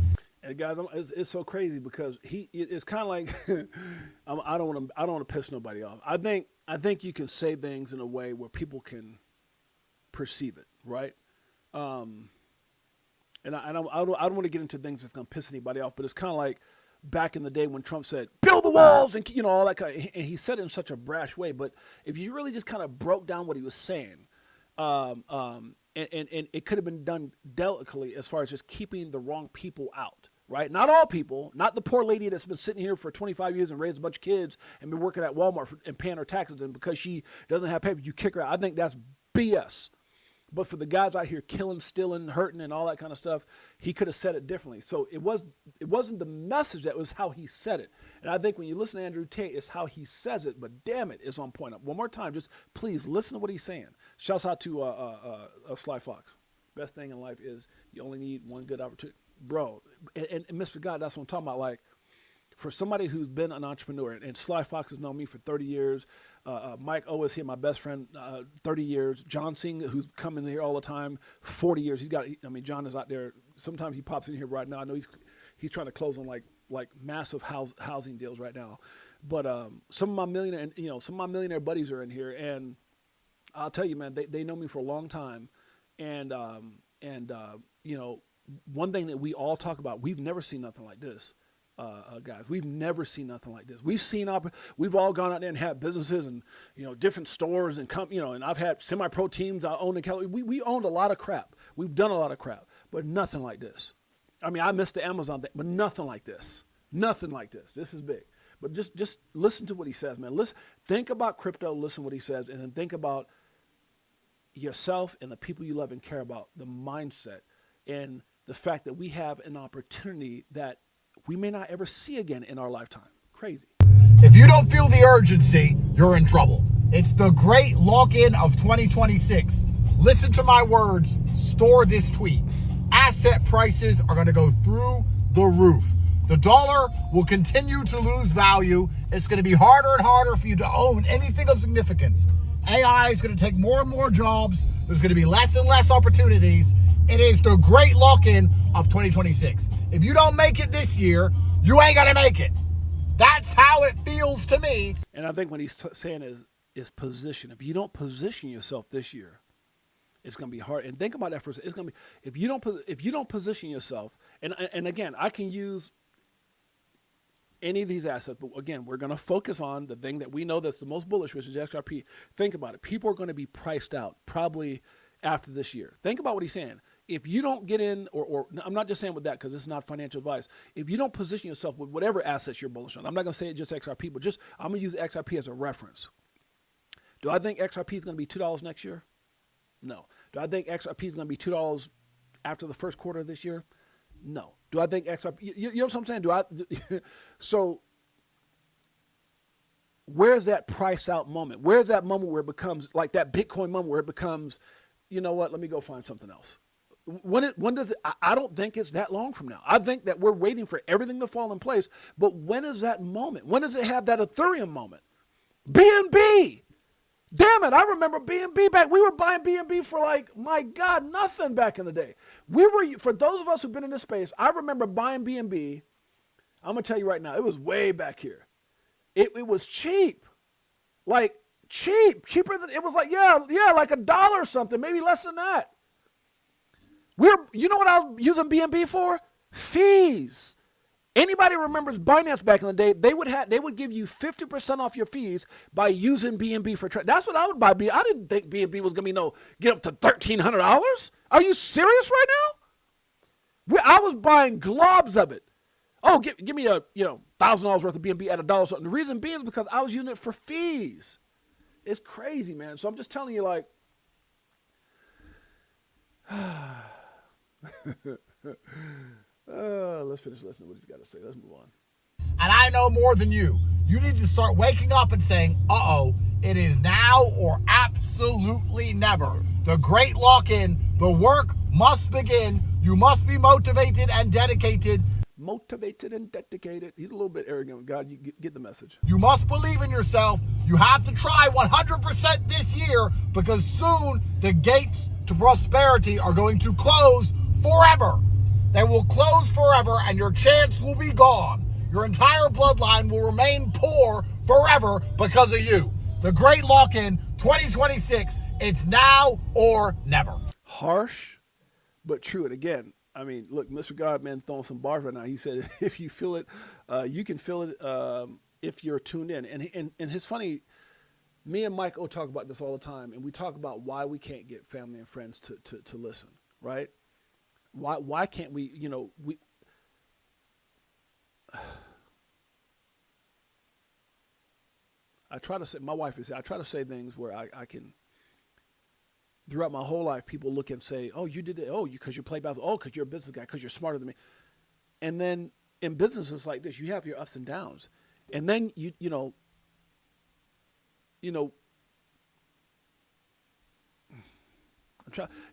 And guys, it's so crazy because it's kind of like I don't want to piss nobody off. I think you can say things in a way where people can perceive it, right? And I don't want to get into things that's going to piss anybody off, but it's kind of like back in the day when Trump said build the walls and all that kind of, and he said it in such a brash way. But if you really just kind of broke down what he was saying, and it could have been done delicately as far as just keeping the wrong people out. Right? Not all people, not the poor lady that's been sitting here for 25 years and raised a bunch of kids and been working at Walmart and paying her taxes, and because she doesn't have paper, you kick her out. I think that's BS. But for the guys out here killing, stealing, hurting, and all that kind of stuff, he could have said it differently. So it wasn't the message, that was how he said it. And I think when you listen to Andrew Tate, it's how he says it, but damn it, it's on point. One more time, just please listen to what he's saying. Shouts out to Sly Fox. Best thing in life is you only need one good opportunity. Bro, and Mr. God, that's what I'm talking about. Like, for somebody who's been an entrepreneur, and Sly Fox has known me for 30 years, Mike O is here, my best friend, 30 years, John Singh, who's coming here all the time, 40 years. John is out there. Sometimes he pops in here right now. I know he's trying to close on like massive housing deals right now. But some of my millionaire buddies are in here, and I'll tell you, man, they know me for a long time, and one thing that we all talk about, we've never seen nothing like this. guys. We've never seen nothing like this. We've all gone out there and had businesses and, different stores and and I've had semi-pro teams I owned in California. We owned a lot of crap. We've done a lot of crap, but nothing like this. I mean, I missed the Amazon thing, but nothing like this. Nothing like this. This is big. But just listen to what he says, man. Think about crypto, listen to what he says, and then think about yourself and the people you love and care about, the mindset, and the fact that we have an opportunity that we may not ever see again in our lifetime. Crazy. If you don't feel the urgency, you're in trouble. It's the great lock-in of 2026. Listen to my words. Store this tweet. Asset prices are going to go through the roof. The dollar will continue to lose value. It's going to be harder and harder for you to own anything of significance. AI is going to take more and more jobs. There's going to be less and less opportunities. It is the great lock-in of 2026. If you don't make it this year, you ain't going to make it. That's how it feels to me. And I think what he's saying is position. If you don't position yourself this year, it's going to be hard. And think about that for a second. It's going to be, if you don't position yourself, and again, I can use any of these assets, but again, we're going to focus on the thing that we know that's the most bullish, which is XRP. Think about it. People are going to be priced out probably after this year. Think about what he's saying. If you don't get in, or I'm not just saying with that because it's not financial advice. If you don't position yourself with whatever assets you're bullish on, I'm not going to say it just XRP, but I'm going to use XRP as a reference. Do I think XRP is going to be $2 next year? No. Do I think XRP is going to be $2 after the first quarter of this year? No. Do I think XRP, you know what I'm saying? So where's that price out moment? Where's that moment where it becomes like that Bitcoin moment where it becomes, you know what, let me go find something else. When does it, I don't think it's that long from now. I think that we're waiting for everything to fall in place, but when is that moment? When does it have that Ethereum moment? BNB. Damn it, I remember BNB back. We were buying BNB for like, my God, nothing back in the day. For those of us who've been in this space, I remember buying BNB. I'm going to tell you right now, it was way back here. It was cheap. Like cheaper than, it was like, yeah, like $1 or something, maybe less than that. You know what I was using BNB for? Fees. Anybody remembers Binance back in the day? They would give you 50% off your fees by using BNB for trade. That's what I would buy. I didn't think BNB was gonna be get up to $1,300. Are you serious right now? I was buying globs of it. Oh, give me a $1,000 worth of BNB at $1 something. The reason being is because I was using it for fees. It's crazy, man. So I'm just telling you, like. Let's finish listening to what he's got to say. Let's move on. And I know more than you. You need to start waking up and saying, uh-oh, it is now or absolutely never. The great lock-in, the work must begin. You must be motivated and dedicated. Motivated and dedicated. He's a little bit arrogant. God, you get the message. You must believe in yourself. You have to try 100% this year because soon the gates to prosperity are going to close forever. They will close forever and your chance will be gone. Your entire bloodline will remain poor forever because of you. The great lock-in 2026, it's now or never. Harsh, but true. And again, I mean, look, Mr. Godman throwing some bars right now. He said, if you feel it, you can feel it if you're tuned in. And his funny, me and Mike O talk about this all the time, and we talk about why we can't get family and friends to listen, right? Why can't we, I try to say, my wife is, I try to say things where I can, throughout my whole life, people look and say, oh, you did it. Oh, because you play basketball. Oh, because you're a business guy, because you're smarter than me. And then in businesses like this, you have your ups and downs. And then,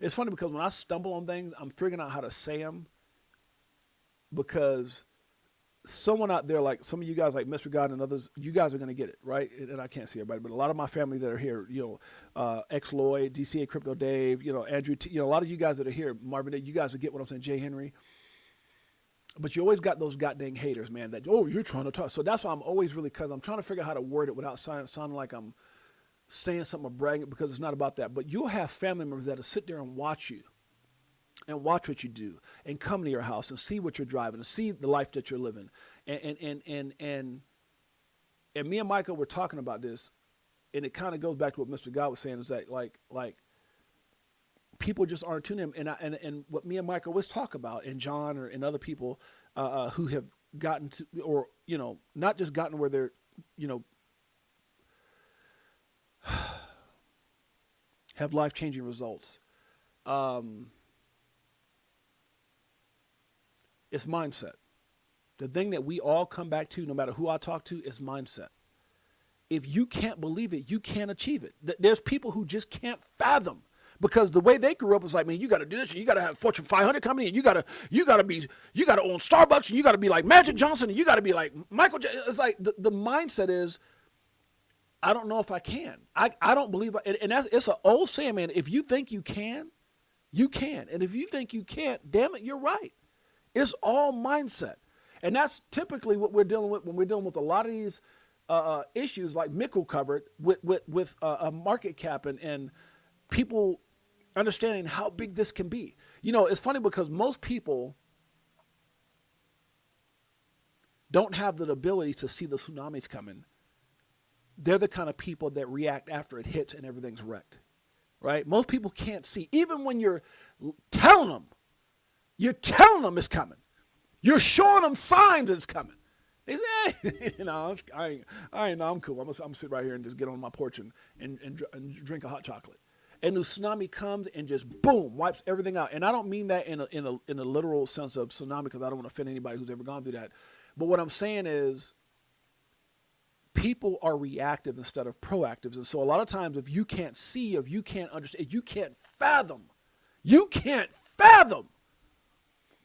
it's funny because when I stumble on things, I'm figuring out how to say them because someone out there, like some of you guys, like Mr. God and others, you guys are going to get it, right? And I can't see everybody, but a lot of my family that are here, X Lloyd, DCA Crypto Dave, Andrew, a lot of you guys that are here, Marvin, you guys will get what I'm saying, Jay Henry. But you always got those goddamn haters, man, that, oh, you're trying to talk. So that's why I'm always really, because I'm trying to figure out how to word it without sounding like I'm saying something or bragging, because it's not about that. But you'll have family members that'll sit there and watch you and watch what you do and come to your house and see what you're driving and see the life that you're living. And me and Michael were talking about this, and it kind of goes back to what Mr. God was saying, is that like people just aren't tuning in. And what me and Michael always talk about, and John and other people who have gotten to, or, you know, not just gotten where they're, you know, have life-changing results. It's mindset. The thing that we all come back to, no matter who I talk to, is mindset. If you can't believe it, you can't achieve it. There's people who just can't fathom, because the way they grew up was like, man, you got to do this, and you got to have Fortune 500 company, and you got to own Starbucks, and you got to be like Magic Johnson, and you got to be like Michael. It's like the mindset is, I don't know if I can. I don't believe, and it's an old saying, man. If you think you can, you can, and if you think you can't, damn it, you're right. It's all mindset. And that's typically what we're dealing with when we're dealing with a lot of these issues, like Mikkel covered with a market cap and people understanding how big this can be. You know, it's funny because most people don't have the ability to see the tsunamis coming. They're the kind of people that react after it hits and everything's wrecked, right? Most people can't see. Even when you're telling them it's coming. You're showing them signs it's coming. They say, hey, you know, I'm cool. I'm gonna sit right here and just get on my porch and drink a hot chocolate. And the tsunami comes and just boom, wipes everything out. And I don't mean that in a literal sense of tsunami, because I don't want to offend anybody who's ever gone through that. But what I'm saying is, people are reactive instead of proactive. And so a lot of times, if you can't see, if you can't understand, you can't fathom.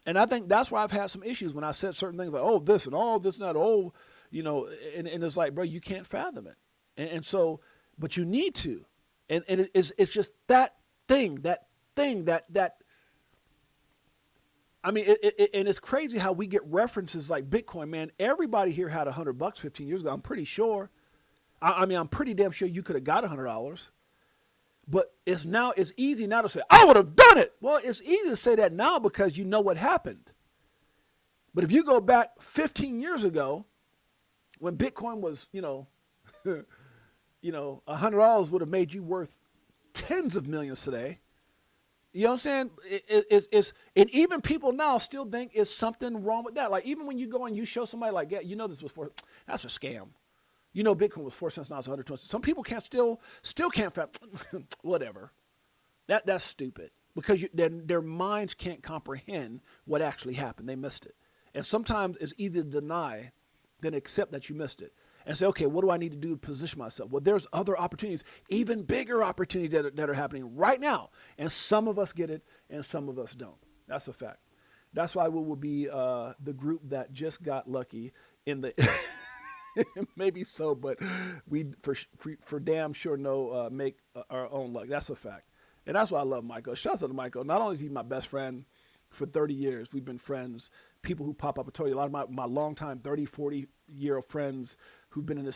And I think that's where I've had some issues when I said certain things like, oh, this and all this and that, oh, you know, and it's like, bro, you can't fathom it. And so, but you need to. And it's just that thing, I mean, and it's crazy how we get references like Bitcoin, man. Everybody here had $100 15 years ago. I'm pretty sure. I mean, I'm pretty damn sure you could have got $100. But it's easy now to say, I would have done it. Well, it's easy to say that now because you know what happened. But if you go back 15 years ago, when Bitcoin was, you know, $100 would have made you worth tens of millions today. You know what I'm saying? And even people now still think it's something wrong with that. Like, even when you go and you show somebody like, yeah, you know, that's a scam. You know, Bitcoin was 4 cents, now it's 120. Some people can't still can't whatever. That's stupid, because their minds can't comprehend what actually happened. They missed it. And sometimes it's easier to deny than accept that you missed it and say, okay, what do I need to do to position myself? Well, there's other opportunities, even bigger opportunities that are happening right now. And some of us get it and some of us don't. That's a fact. That's why we will be the group that just got lucky in the maybe so, but we for damn sure know make our own luck. That's a fact. And that's why I love Michael. Shouts out to Michael. Not only is he my best friend for 30 years, we've been friends. People who pop up, I told you, a lot of my longtime 30, 40-year friends who've been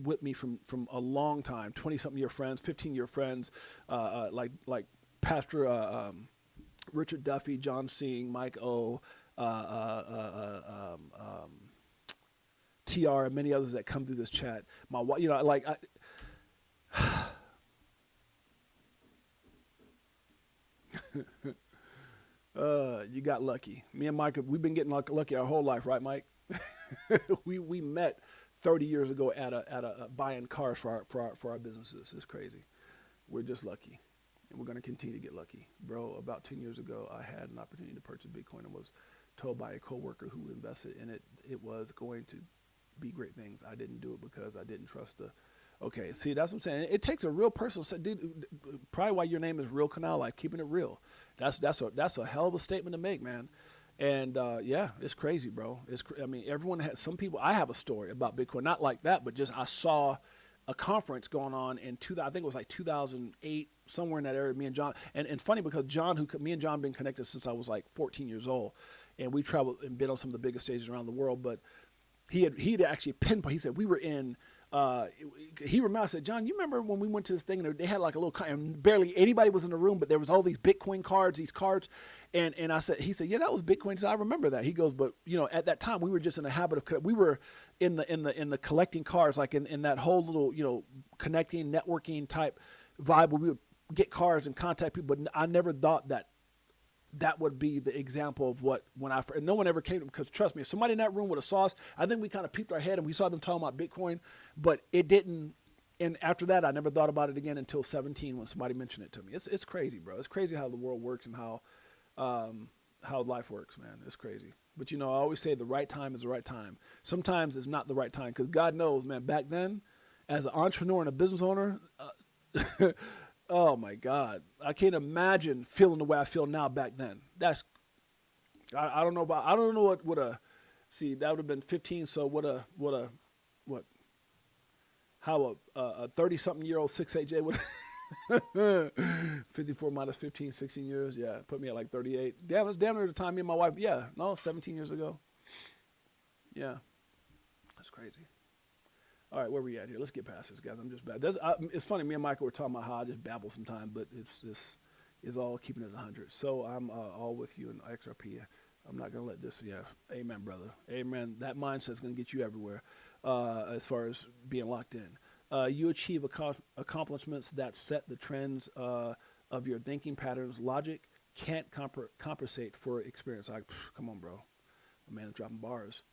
with me from a long time, 20-something year friends, 15-year friends, like Pastor Richard Duffy, John Singh, Mike O, TR, and many others that come through this chat. My wife, you know, like you got lucky. Me and Mike, we've been getting lucky our whole life, right, Mike? we met 30 years ago at a buying cars for our businesses. It's crazy. We're just lucky, and we're going to continue to get lucky, bro. About 10 years ago, I had an opportunity to purchase Bitcoin and was told by a coworker who invested in it was going to be great things. I didn't do it because I didn't trust okay, see, that's what I'm saying. It takes a real person. Dude, probably why your name is Real Canal, like keeping it real. That's a hell of a statement to make, man. And yeah, it's crazy, bro. I mean, everyone has, some people, I have a story about Bitcoin, not like that, but just I saw a conference going on in I think it was like 2008, somewhere in that area, me and John. And funny because me and John been connected since I was like 14 years old. And we traveled and been on some of the biggest stages around the world, but he had actually pinpointed. He said we were in he reminded, I said, John, you remember when we went to this thing and they had like a little, and barely anybody was in the room, but there was all these Bitcoin cards, these cards. And I said, he said, yeah, that was Bitcoin. So I remember that. He goes, but you know, at that time we were just in a habit of, we were in the collecting cards, like in that whole little, you know, connecting, networking type vibe where we would get cards and contact people. But I never thought that would be the example of what, and no one ever came to, because trust me, if somebody in that room would have saw us, I think we kind of peeped our head and we saw them talking about Bitcoin, but it didn't. And after that, I never thought about it again until 17 when somebody mentioned it to me. It's crazy, bro. It's crazy how the world works and how life works, man. It's crazy. But you know, I always say the right time is the right time. Sometimes it's not the right time, because God knows, man, back then, as an entrepreneur and a business owner, oh my God, I can't imagine feeling the way I feel now back then. I don't know what see, that would have been 15. So how a 30-something-year-old 6'8" would 54 minus 15, 16 years. Yeah, put me at like 38. Damn, it's damn near the time me and my wife. Yeah, no, 17 years ago. Yeah, that's crazy. All right, where we at here? Let's get past this, guys. I'm just bad. It's funny. Me and Michael were talking about how I just babble sometimes, but this is all keeping it 100. So I'm all with you in XRP. I'm not gonna let this. Yeah, amen, brother. Amen. That mindset's gonna get you everywhere. As far as being locked in, you achieve accomplishments that set the trends of your thinking patterns. Logic can't compensate for experience. Come on, bro. My man's dropping bars.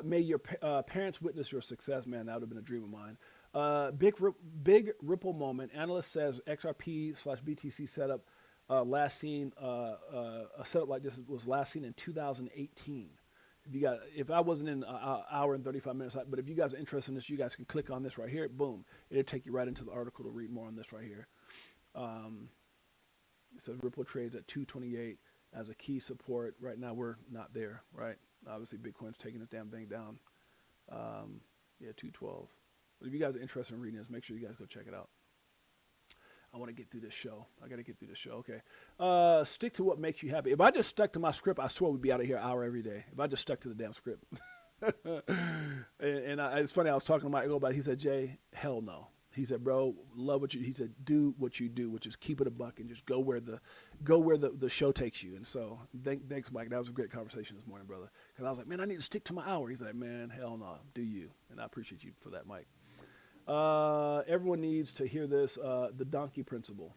May your parents witness your success, man. That would have been a dream of mine. Big ripple moment. Analyst says XRP/BTC setup last seen a setup like this was last seen in 2018. If I wasn't in an hour and 35 minutes, but if you guys are interested in this, you guys can click on this right here. Boom, it'll take you right into the article to read more on this right here. It says Ripple trades at 228 as a key support. Right now, we're not there, right? Obviously, Bitcoin's taking this damn thing down. Yeah, 212. But if you guys are interested in reading this, make sure you guys go check it out. I want to get through this show. I got to get through this show. Okay. Stick to what makes you happy. If I just stuck to my script, I swear we'd be out of here an hour every day. If I just stuck to the damn script. It's funny. I was talking to Michael about it. He said, Jay, hell no. He said, bro, love what you, he said, do what you do, which is keep it a buck and just go where the show takes you. And so thanks, Mike. That was a great conversation this morning, brother. Cause I was like, man, I need to stick to my hour. He's like, man, hell no, do you. And I appreciate you for that, Mike. Everyone needs to hear this, the donkey principle.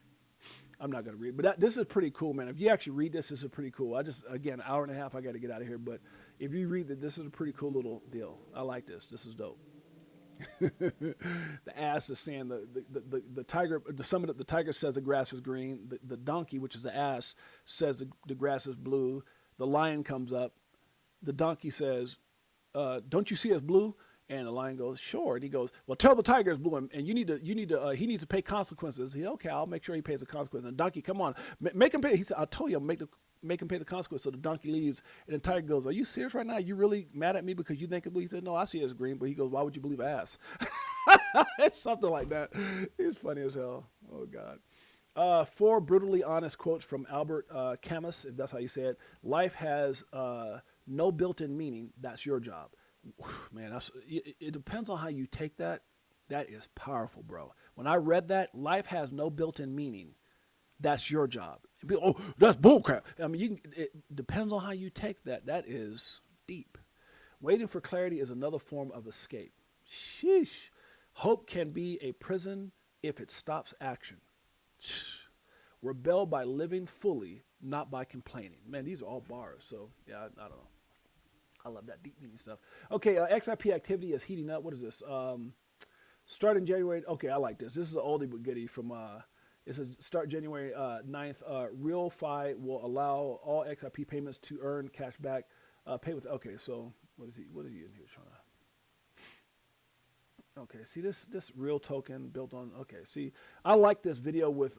I'm not going to read, but this is pretty cool, man. If you actually read this is pretty cool. Again, hour and a half, I got to get out of here. But if you read that, this is a pretty cool little deal. I like this. This is dope. The ass is saying the tiger, the summit of the tiger says the grass is green. The donkey, which is the ass, says the grass is blue. The lion comes up. The donkey says, don't you see us blue? And the lion goes, sure. And he goes, well, tell the tiger it's blue, and he needs to pay consequences. He, okay, I'll make sure he pays the consequences. And donkey, come on, make him pay. He said, I told you, I'll make him pay the consequence. So the donkey leaves, and the tiger goes, are you serious right now? You really mad at me because you think it's blue? He said, no, I see it as green. But he goes, why would you believe ass? It's something like that. It's funny as hell. Oh, God. 4 brutally honest quotes from Albert Camus, if that's how you say it. Life has no built-in meaning. That's your job. Man, it depends on how you take that. That is powerful, bro. When I read that, life has no built-in meaning. That's your job. Oh, that's bullcrap. I mean, it depends on how you take that. That is deep. Waiting for clarity is another form of escape. Sheesh. Hope can be a prison if it stops action. Rebel by living fully, not by complaining. Man, these are all bars. So, yeah, I don't know. I love that deep meaning stuff. Okay, XRP activity is heating up. What is this? Starting January. Okay, I like this. This is an oldie but goodie from, it says start January 9th. RealFi will allow all XRP payments to earn cash back. Pay with, okay, so what is he in here trying to? Okay, see this real token built on, okay, see, I like this video with,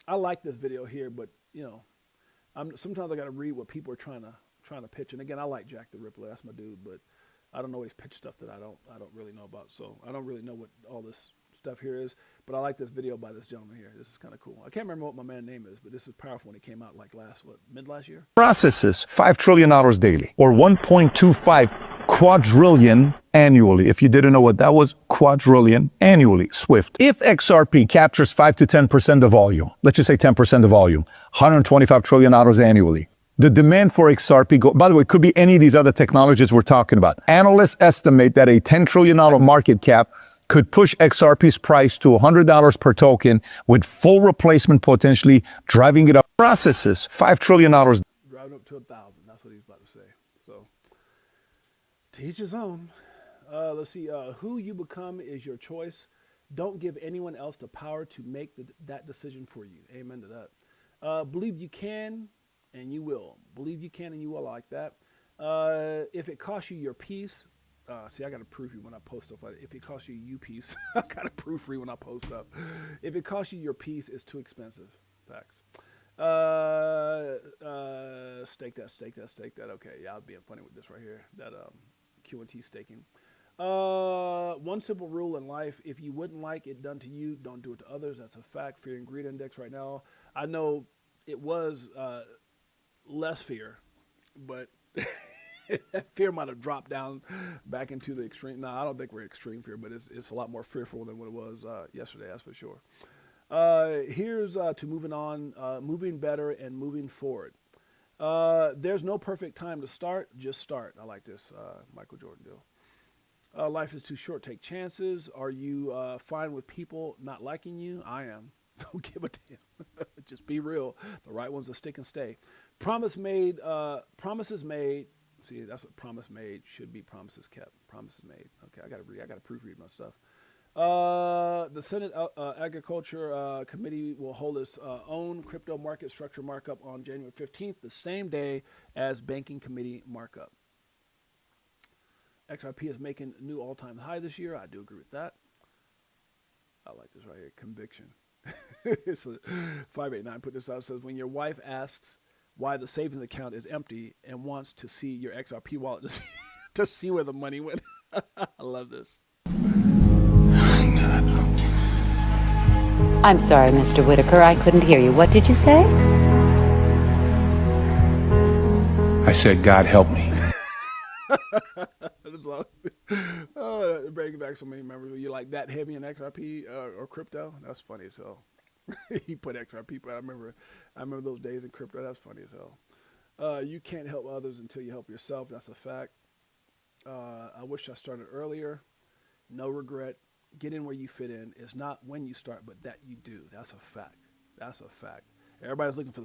I like this video here, but, you know, sometimes I got to read what people are trying to pitch. And again, I like Jack the Ripper. That's my dude, but I don't always pitch stuff that I don't really know about. So I don't really know what all this stuff here is, but I like this video by this gentleman here. This is kind of cool. I can't remember what my man's name is, but this is powerful when it came out like mid last year. Processes $5 trillion daily, or 1.25 quadrillion annually. If you didn't know what that was, quadrillion annually, Swift. If XRP captures 5 to 10% of volume, let's just say 10% of volume, $125 trillion annually. The demand for XRP, by the way, it could be any of these other technologies we're talking about. Analysts estimate that a $10 trillion market cap could push XRP's price to $100 per token with full replacement potentially driving it up. Processes, $5 trillion. Driving up to 1,000. That's what he's about to say. So, to each his own. Let's see. Who you become is your choice. Don't give anyone else the power to make that decision for you. Amen to that. Believe you can and you will. Believe you can and you will. I like that. If it costs you your peace, see, I got to proofread when I post stuff like that. If it costs you peace, I got to proofread when I post stuff. If it costs you your peace, it's too expensive. Facts. Stake that. Okay, yeah, I'm being funny with this right here. That Q&T staking. One simple rule in life: if you wouldn't like it done to you, don't do it to others. That's a fact. Fear and greed index right now. I know it was less fear, but fear might have dropped down back into the extreme. No, I don't think we're extreme fear, but it's a lot more fearful than what it was yesterday. That's for sure. Here's to moving on, moving better and moving forward. There's no perfect time to start, just start. I like this Michael Jordan deal. Life is too short, take chances. Are you fine with people not liking you? I am. Don't give a damn. Just be real. The right ones will stick and stay. Promises made. See, that's what promise made should be. Promises kept. Promises made. Okay, I gotta proofread my stuff. The Senate Agriculture Committee will hold its own crypto market structure markup on January 15th, the same day as Banking Committee markup. XRP is making a new all-time high this year. I do agree with that. I like this right here, conviction. It's a 589 put this out. It says, when your wife asks why the savings account is empty and wants to see your XRP wallet to see where the money went. I love this. I'm sorry, Mr. Whitaker. I couldn't hear you. What did you say? I said, God help me. Bringing back so many memories. You're like that heavy in XRP or crypto? That's funny as hell. He put XRP, but I remember those days in crypto. That's funny as hell. You can't help others until you help yourself. That's a fact. I wish I started earlier. No regret. Get in where you fit in. It's not when you start, but that you do. That's a fact. That's a fact. Everybody's looking for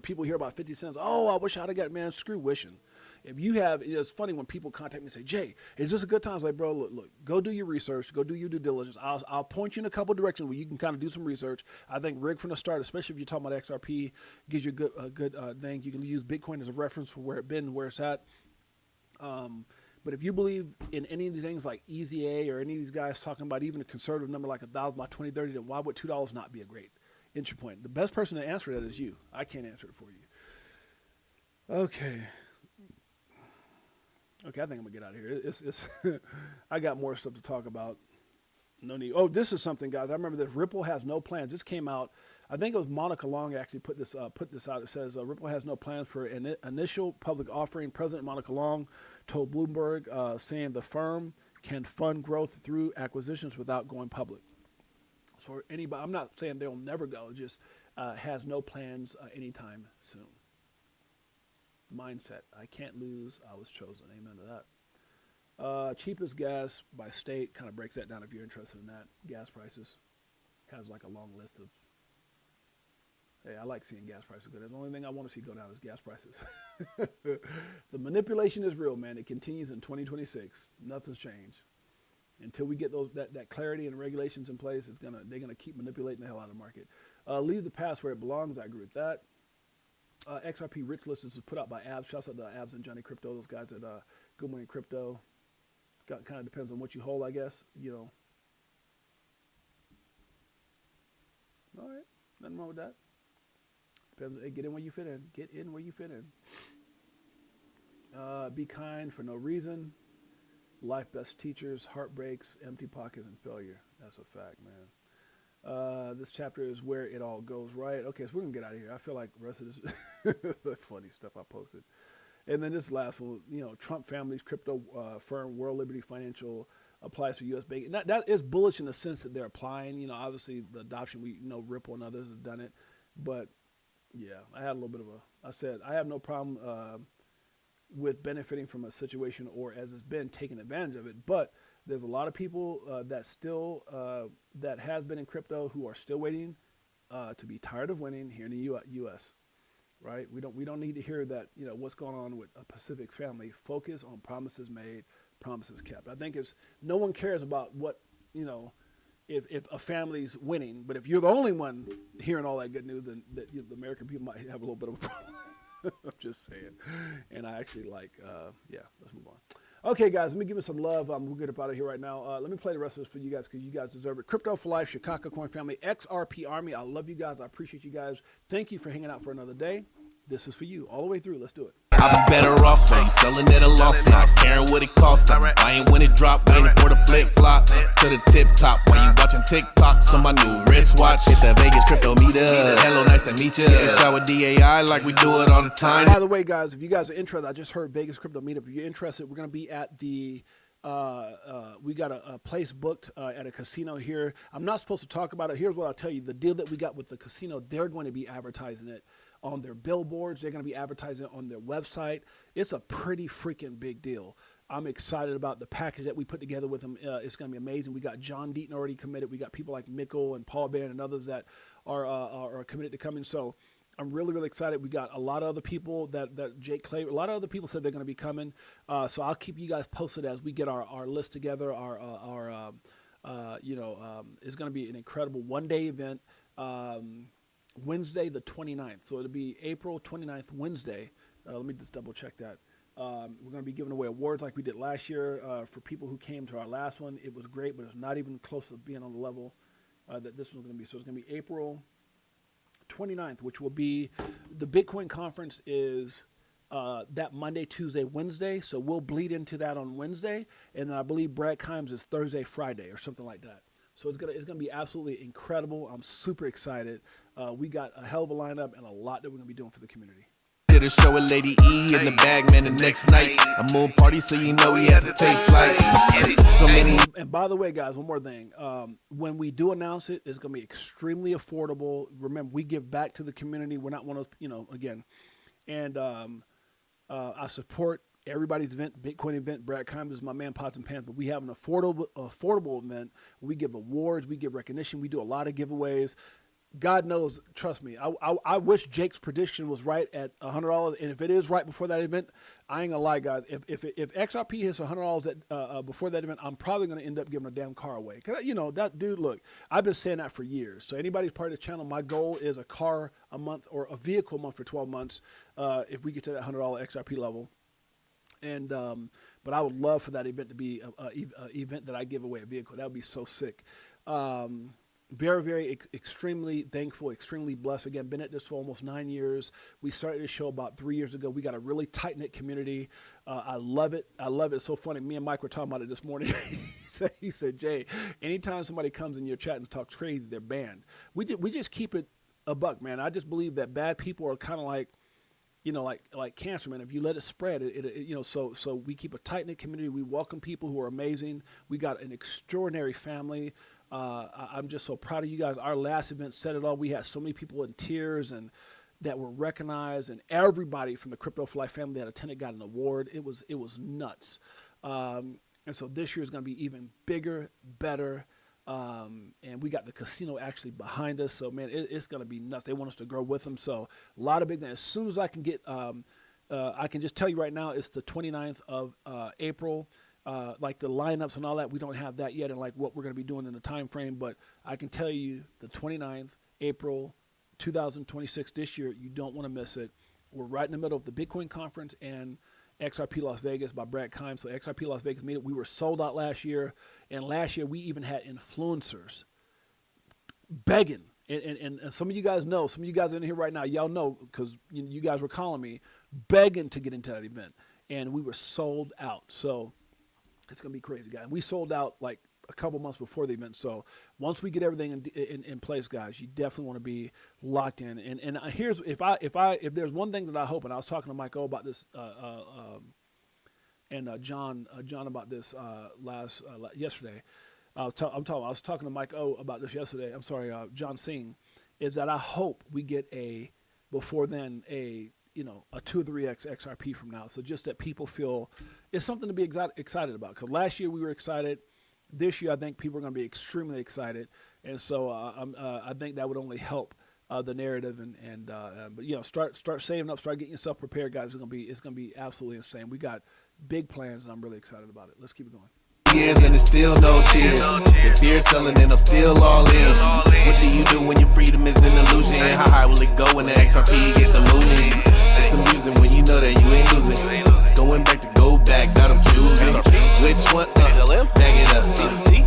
people hear about 50 cents. Oh, I wish I'd have got, man, screw wishing. If you have, it's funny when people contact me and say, Jay, is this a good time? I was like, bro, look, go do your research. Go do your due diligence. I'll point you in a couple directions where you can kind of do some research. I think rig from the start, especially if you're talking about XRP, gives you a good thing. You can use Bitcoin as a reference for where it's been and where it's at. But if you believe in any of these things like EZA or any of these guys talking about even a conservative number like 1,000 by 2030, then why would $2 not be a great entry point? The best person to answer that is you. I can't answer it for you. Okay, I think I'm gonna get out of here. It's I got more stuff to talk about. No need. Oh, this is something, guys. I remember this. Ripple has no plans. This came out. I think it was Monica Long actually put this out. It says Ripple has no plans for an initial public offering. President Monica Long told Bloomberg, saying the firm can fund growth through acquisitions without going public. So anybody, I'm not saying they'll never go. Just has no plans anytime soon. Mindset. I can't lose. I was chosen. Amen to that. Cheapest gas by state kind of breaks that down if you're interested in that. Gas prices has like a long list of. Hey, I like seeing gas prices go down. The only thing I want to see go down is gas prices. The manipulation is real, man. It continues in 2026. Nothing's changed. Until we get that clarity and regulations in place, they're gonna keep manipulating the hell out of the market. Leave the past where it belongs. I agree with that. XRP Rich List is put out by Abs. Shouts out to Abs and Johnny Crypto, those guys at Good Morning Crypto. Kind of depends on what you hold, I guess. All right, nothing wrong with that. Depends. Get in where you fit in. Get in where you fit in. Be kind for no reason. Life best teachers, heartbreaks, empty pockets, and failure. That's a fact, man. This chapter is where it all goes right. Okay, so we're going to get out of here. I feel like the rest of this funny stuff I posted. And then this last one, Trump family's crypto firm, World Liberty Financial, applies for U.S. banking. That is bullish in the sense that they're applying. Obviously the adoption, we know Ripple and others have done it. But, yeah, I had a little bit of I said, I have no problem with benefiting from a situation or, as it's been, taking advantage of it. But there's a lot of people that still, that has been in crypto who are still waiting to be tired of winning here in the U.S., right? We don't need to hear that, what's going on with a Pacific family. Focus on promises made, promises kept. I think no one cares about what, if a family's winning, but if you're the only one hearing all that good news, then the American people might have a little bit of a problem. I'm just saying. And I actually let's move on. Okay, guys, let me give it some love. We'll get up out of here right now. Let me play the rest of this for you guys because you guys deserve it. Crypto for Life, Chicago Coin Family, XRP Army. I love you guys. I appreciate you guys. Thank you for hanging out for another day. This is for you all the way through. Let's do it. I'll be better off when you selling at a loss, not caring what it costs. I ain't when it drop, waiting for the flip flop to the tip top. While you watching TikToks on my new wristwatch, hit the Vegas crypto meetup. Hello, nice to meet you. Shot with DAI like we do it all the time. By the way, guys, if you guys are interested, I just heard Vegas crypto meetup. If you're interested, we're gonna be at the. We got a place booked at a casino here. I'm not supposed to talk about it. Here's what I'll tell you: the deal that we got with the casino, they're going to be advertising it on their billboards. They're going to be advertising it on their website. It's a pretty freaking big deal. I'm excited about the package that we put together with them. It's going to be amazing. We got John Deaton already committed. We got people like Mikkel and Paul Band and others that are committed to coming. So I'm really, really excited. We got a lot of other people that Jake Clay, a lot of other people said they're going to be coming. So I'll keep you guys posted as we get our list together. It's going to be an incredible one-day event. Wednesday the 29th. So it'll be April 29th, Wednesday. Let me just double check that. We're going to be giving away awards like we did last year for people who came to our last one. It was great, but it's not even close to being on the level that this one's going to be. So it's going to be April 29th, which will be the Bitcoin conference is that Monday, Tuesday, Wednesday. So we'll bleed into that on Wednesday. And then I believe Brad Kimes is Thursday, Friday or something like that. So it's gonna be absolutely incredible. I'm super excited. We got a hell of a lineup and a lot that we're gonna be doing for the community. Did a show with Lady E in the bag, man, the next night. A moon party, so you know we had to take flight. So many. And by the way, guys, one more thing. When we do announce it, it's gonna be extremely affordable. Remember, we give back to the community. We're not one of those, again. And I support everybody's event, Bitcoin event. Brad Kimes is my man, Pots and Pans, but we have an affordable event. We give awards, we give recognition, we do a lot of giveaways. God knows, trust me, I wish Jake's prediction was right at $100, and if it is right before that event, I ain't gonna lie, guys. If XRP hits $100 before that event, I'm probably gonna end up giving a damn car away. Cause that dude, look, I've been saying that for years. So anybody's part of the channel, my goal is a car a month or a vehicle a month for 12 months. If we get to that $100 XRP level. And but I would love for that event to be an event that I give away a vehicle. That would be so sick. Very, very extremely thankful, extremely blessed. Again, been at this for almost 9 years. We started this show about 3 years ago. We got a really tight-knit community. I love it. I love it. It's so funny. Me and Mike were talking about it this morning. he said, Jay, anytime somebody comes in your chat and talks crazy, they're banned. We just keep it a buck, man. I just believe that bad people are kind of like, like cancer, man. If you let it spread, so we keep a tight-knit community. We welcome people who are amazing. We got an extraordinary family. I'm just so proud of you guys. Our last event said it all. We had so many people in tears and that were recognized, and everybody from the Crypto for Life family that attended got an award. It was nuts. And so this year is going to be even bigger, better. And we got the casino actually behind us. So, man, it's going to be nuts. They want us to grow with them. So a lot of big things. As soon as I can get, I can just tell you right now, it's the 29th of April. Like the lineups and all that, we don't have that yet, and like what we're going to be doing in the time frame. But I can tell you the 29th, April 2026 this year, you don't want to miss it. We're right in the middle of the Bitcoin conference and XRP Las Vegas by Brad Kimes. So XRP Las Vegas meetup, we were sold out last year, and last year we even had influencers begging. And some of you guys know, some of you guys in here right now, y'all know because you guys were calling me, begging to get into that event, and we were sold out. So it's going to be crazy, guys. We sold out like a couple months before the event. So once we get everything in place, guys, you definitely want to be locked in. And here's if there's one thing that I hope, and I was talking to Mike O about this, and John about this yesterday. I was talking to Mike O about this yesterday. I'm sorry, John Singh, is that I hope we get before then a 2 or 3x XRP from now. So just that people feel it's something to be excited about. Because last year we were excited. This year I think people are going to be extremely excited, and so I think that would only help the narrative. But start saving up, start getting yourself prepared, guys. It's gonna be absolutely insane. We got big plans, and I'm really excited about it. Let's keep it going. Years and it's still no cheers. If you're selling, then I'm still all in. What do you do when your freedom is an illusion? How high will it go when the XRP get the mooning? It's amusing when you know that you ain't losing. Going back to go back, got them choosing. Which one? Bag it up.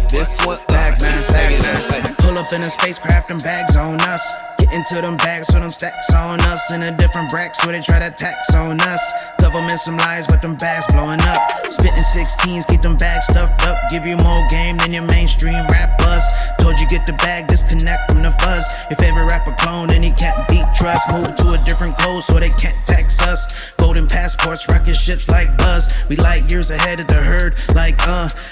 This one? Bag it up. Pull up in a spacecraft and bags on us. Get into them bags so them stacks on us. In a different bracket so they try to tax on us. Government some lies but them bags blowing up. Spitting 16s, keep them bags stuffed up. Give you more game than your mainstream rap buzz. Told you get the bag, disconnect from the fuzz. Your favorite rapper clone and he can't beat trust. Move to a different code so they can't tax us. Golden passports, rocket ships like Buzz. We like years ahead of the herd. Like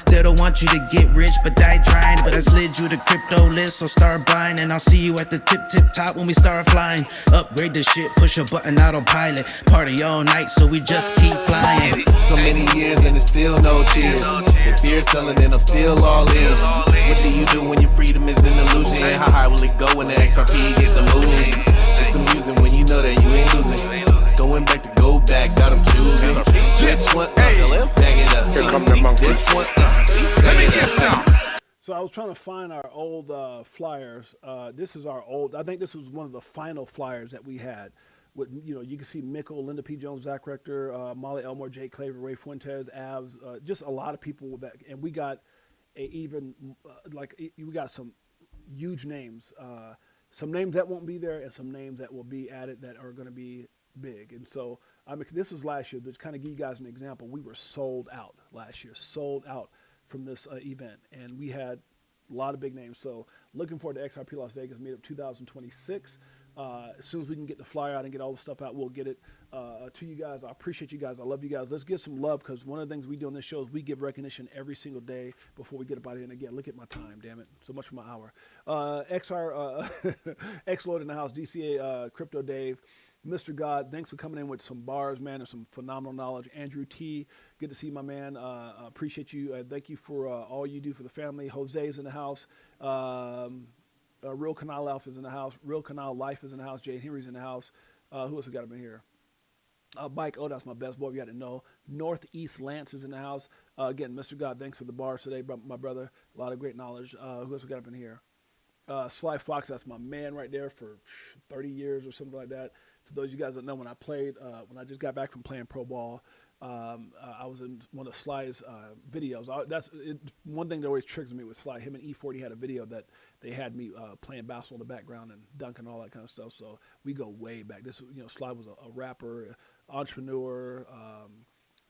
they don't want you to get rich but die trying. But I slid you the crypto list, so start buying. And I'll see you at the tip top when we start flying. Upgrade the shit, push a button, autopilot. Party all night so we just keep flying. So many years and it's still no cheers. If you're selling, then I'm still all in. What do you do when your freedom is an illusion? How high will it go when the XRP get the mooning? It's amusing when you know that you ain't losing. Going back to go back, got them choosing. Which one? Bag it up. Here come the monkey. This one? Let me get some. So I was trying to find our old flyers. This is our old. I think this was one of the final flyers that we had. With, you can see Mickle, Linda P. Jones, Zach Rector, Molly Elmore, Jake Claver, Ray Fuentes, Avs, just a lot of people that, and we got we got some huge names, some names that won't be there, and some names that will be added that are going to be big. And so this was last year, but to kind of give you guys an example, we were sold out last year, sold out from this event, and we had a lot of big names. So looking forward to XRP Las Vegas Meetup 2026. As soon as we can get the flyer out and get all the stuff out, we'll get it to you guys. I appreciate you guys. I love you guys. Let's give some love, because one of the things we do on this show is we give recognition every single day before we get up out of here. And again, look at my time, damn it. So much for my hour. X-Lord in the house, DCA, Crypto Dave, Mr. God, thanks for coming in with some bars, man, and some phenomenal knowledge. Andrew T, good to see you, my man. Appreciate you. Thank you for all you do for the family. Jose's in the house. Real Canal Life is in the house. Real Canal Life is in the house. Jay Henry's in the house. Who else we got up in here? Mike, that's my best boy. You got to know. Northeast Lance is in the house. Again, Mr. God, thanks for the bars today, my brother. A lot of great knowledge. Who else we got up in here? Sly Fox, that's my man right there for 30 years or something like that. For those of you guys that know, when I played, when I just got back from playing pro ball, I was in one of Sly's videos. One thing that always triggers me with Sly. Him and E40 had a video that they had me playing basketball in the background and dunking, all that kind of stuff. So we go way back. Sly was a rapper, entrepreneur,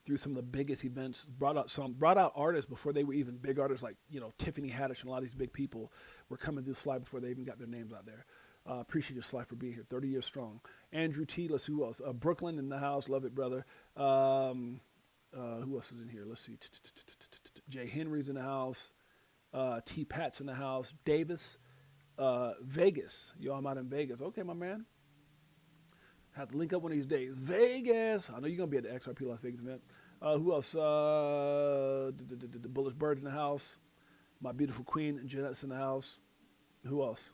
through some of the biggest events, brought out artists before they were even big artists, like Tiffany Haddish and a lot of these big people were coming to Sly before they even got their names out there. Appreciate you, Sly, for being here. 30 years strong. Andrew T. Let's see who else. Brooklyn in the house. Love it, brother. Who else is in here? Let's see. Jay Henry's in the house. T. Pat's in the house. Davis. Vegas. Yo, I'm out in Vegas. Okay, my man. Have to link up one of these days. Vegas. I know you're going to be at the XRP Las Vegas event. Who else? The Bullish Birds in the house. My beautiful queen, Jeanette's in the house. Who else?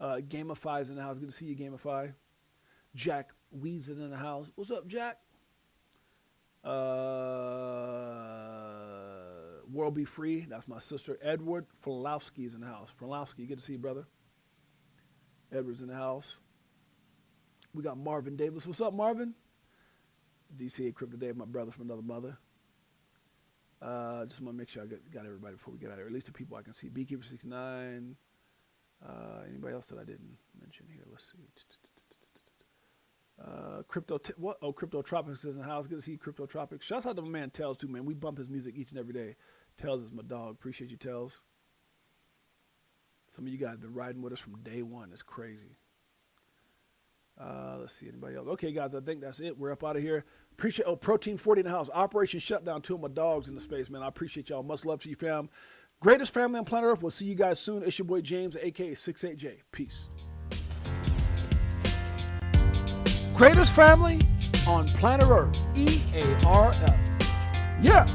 Gamify's in the house. Good to see you, Gamify. Jack Weeds in the house. What's up, Jack? World Be Free. That's my sister. Edward Frolowski is in the house. Frolowski, good to see you, brother. Edward's in the house. We got Marvin Davis. What's up, Marvin? DCA Crypto Dave, my brother from another mother. Just want to make sure I got everybody before we get out of here. At least the people I can see. Beekeeper 69. Anybody else that I didn't mention here? Let's see. Crypto Tropics is in the house. Good to see Crypto Tropics. Shouts out to my man Tails too, man. We bump his music each and every day. Tells is my dog. Appreciate you, Tells. Some of you guys have been riding with us from day one. It's crazy. Let's see, anybody else? Okay, guys, I think that's it. We're up out of here. Appreciate Protein 40 in the house. Operation Shutdown, 2 of my dogs in the space, man. I appreciate y'all. Much love to you, fam. Greatest family on planet Earth. We'll see you guys soon. It's your boy James, a.k.a. 68J. Peace. Greatest family on planet Earth. EARF. Yeah.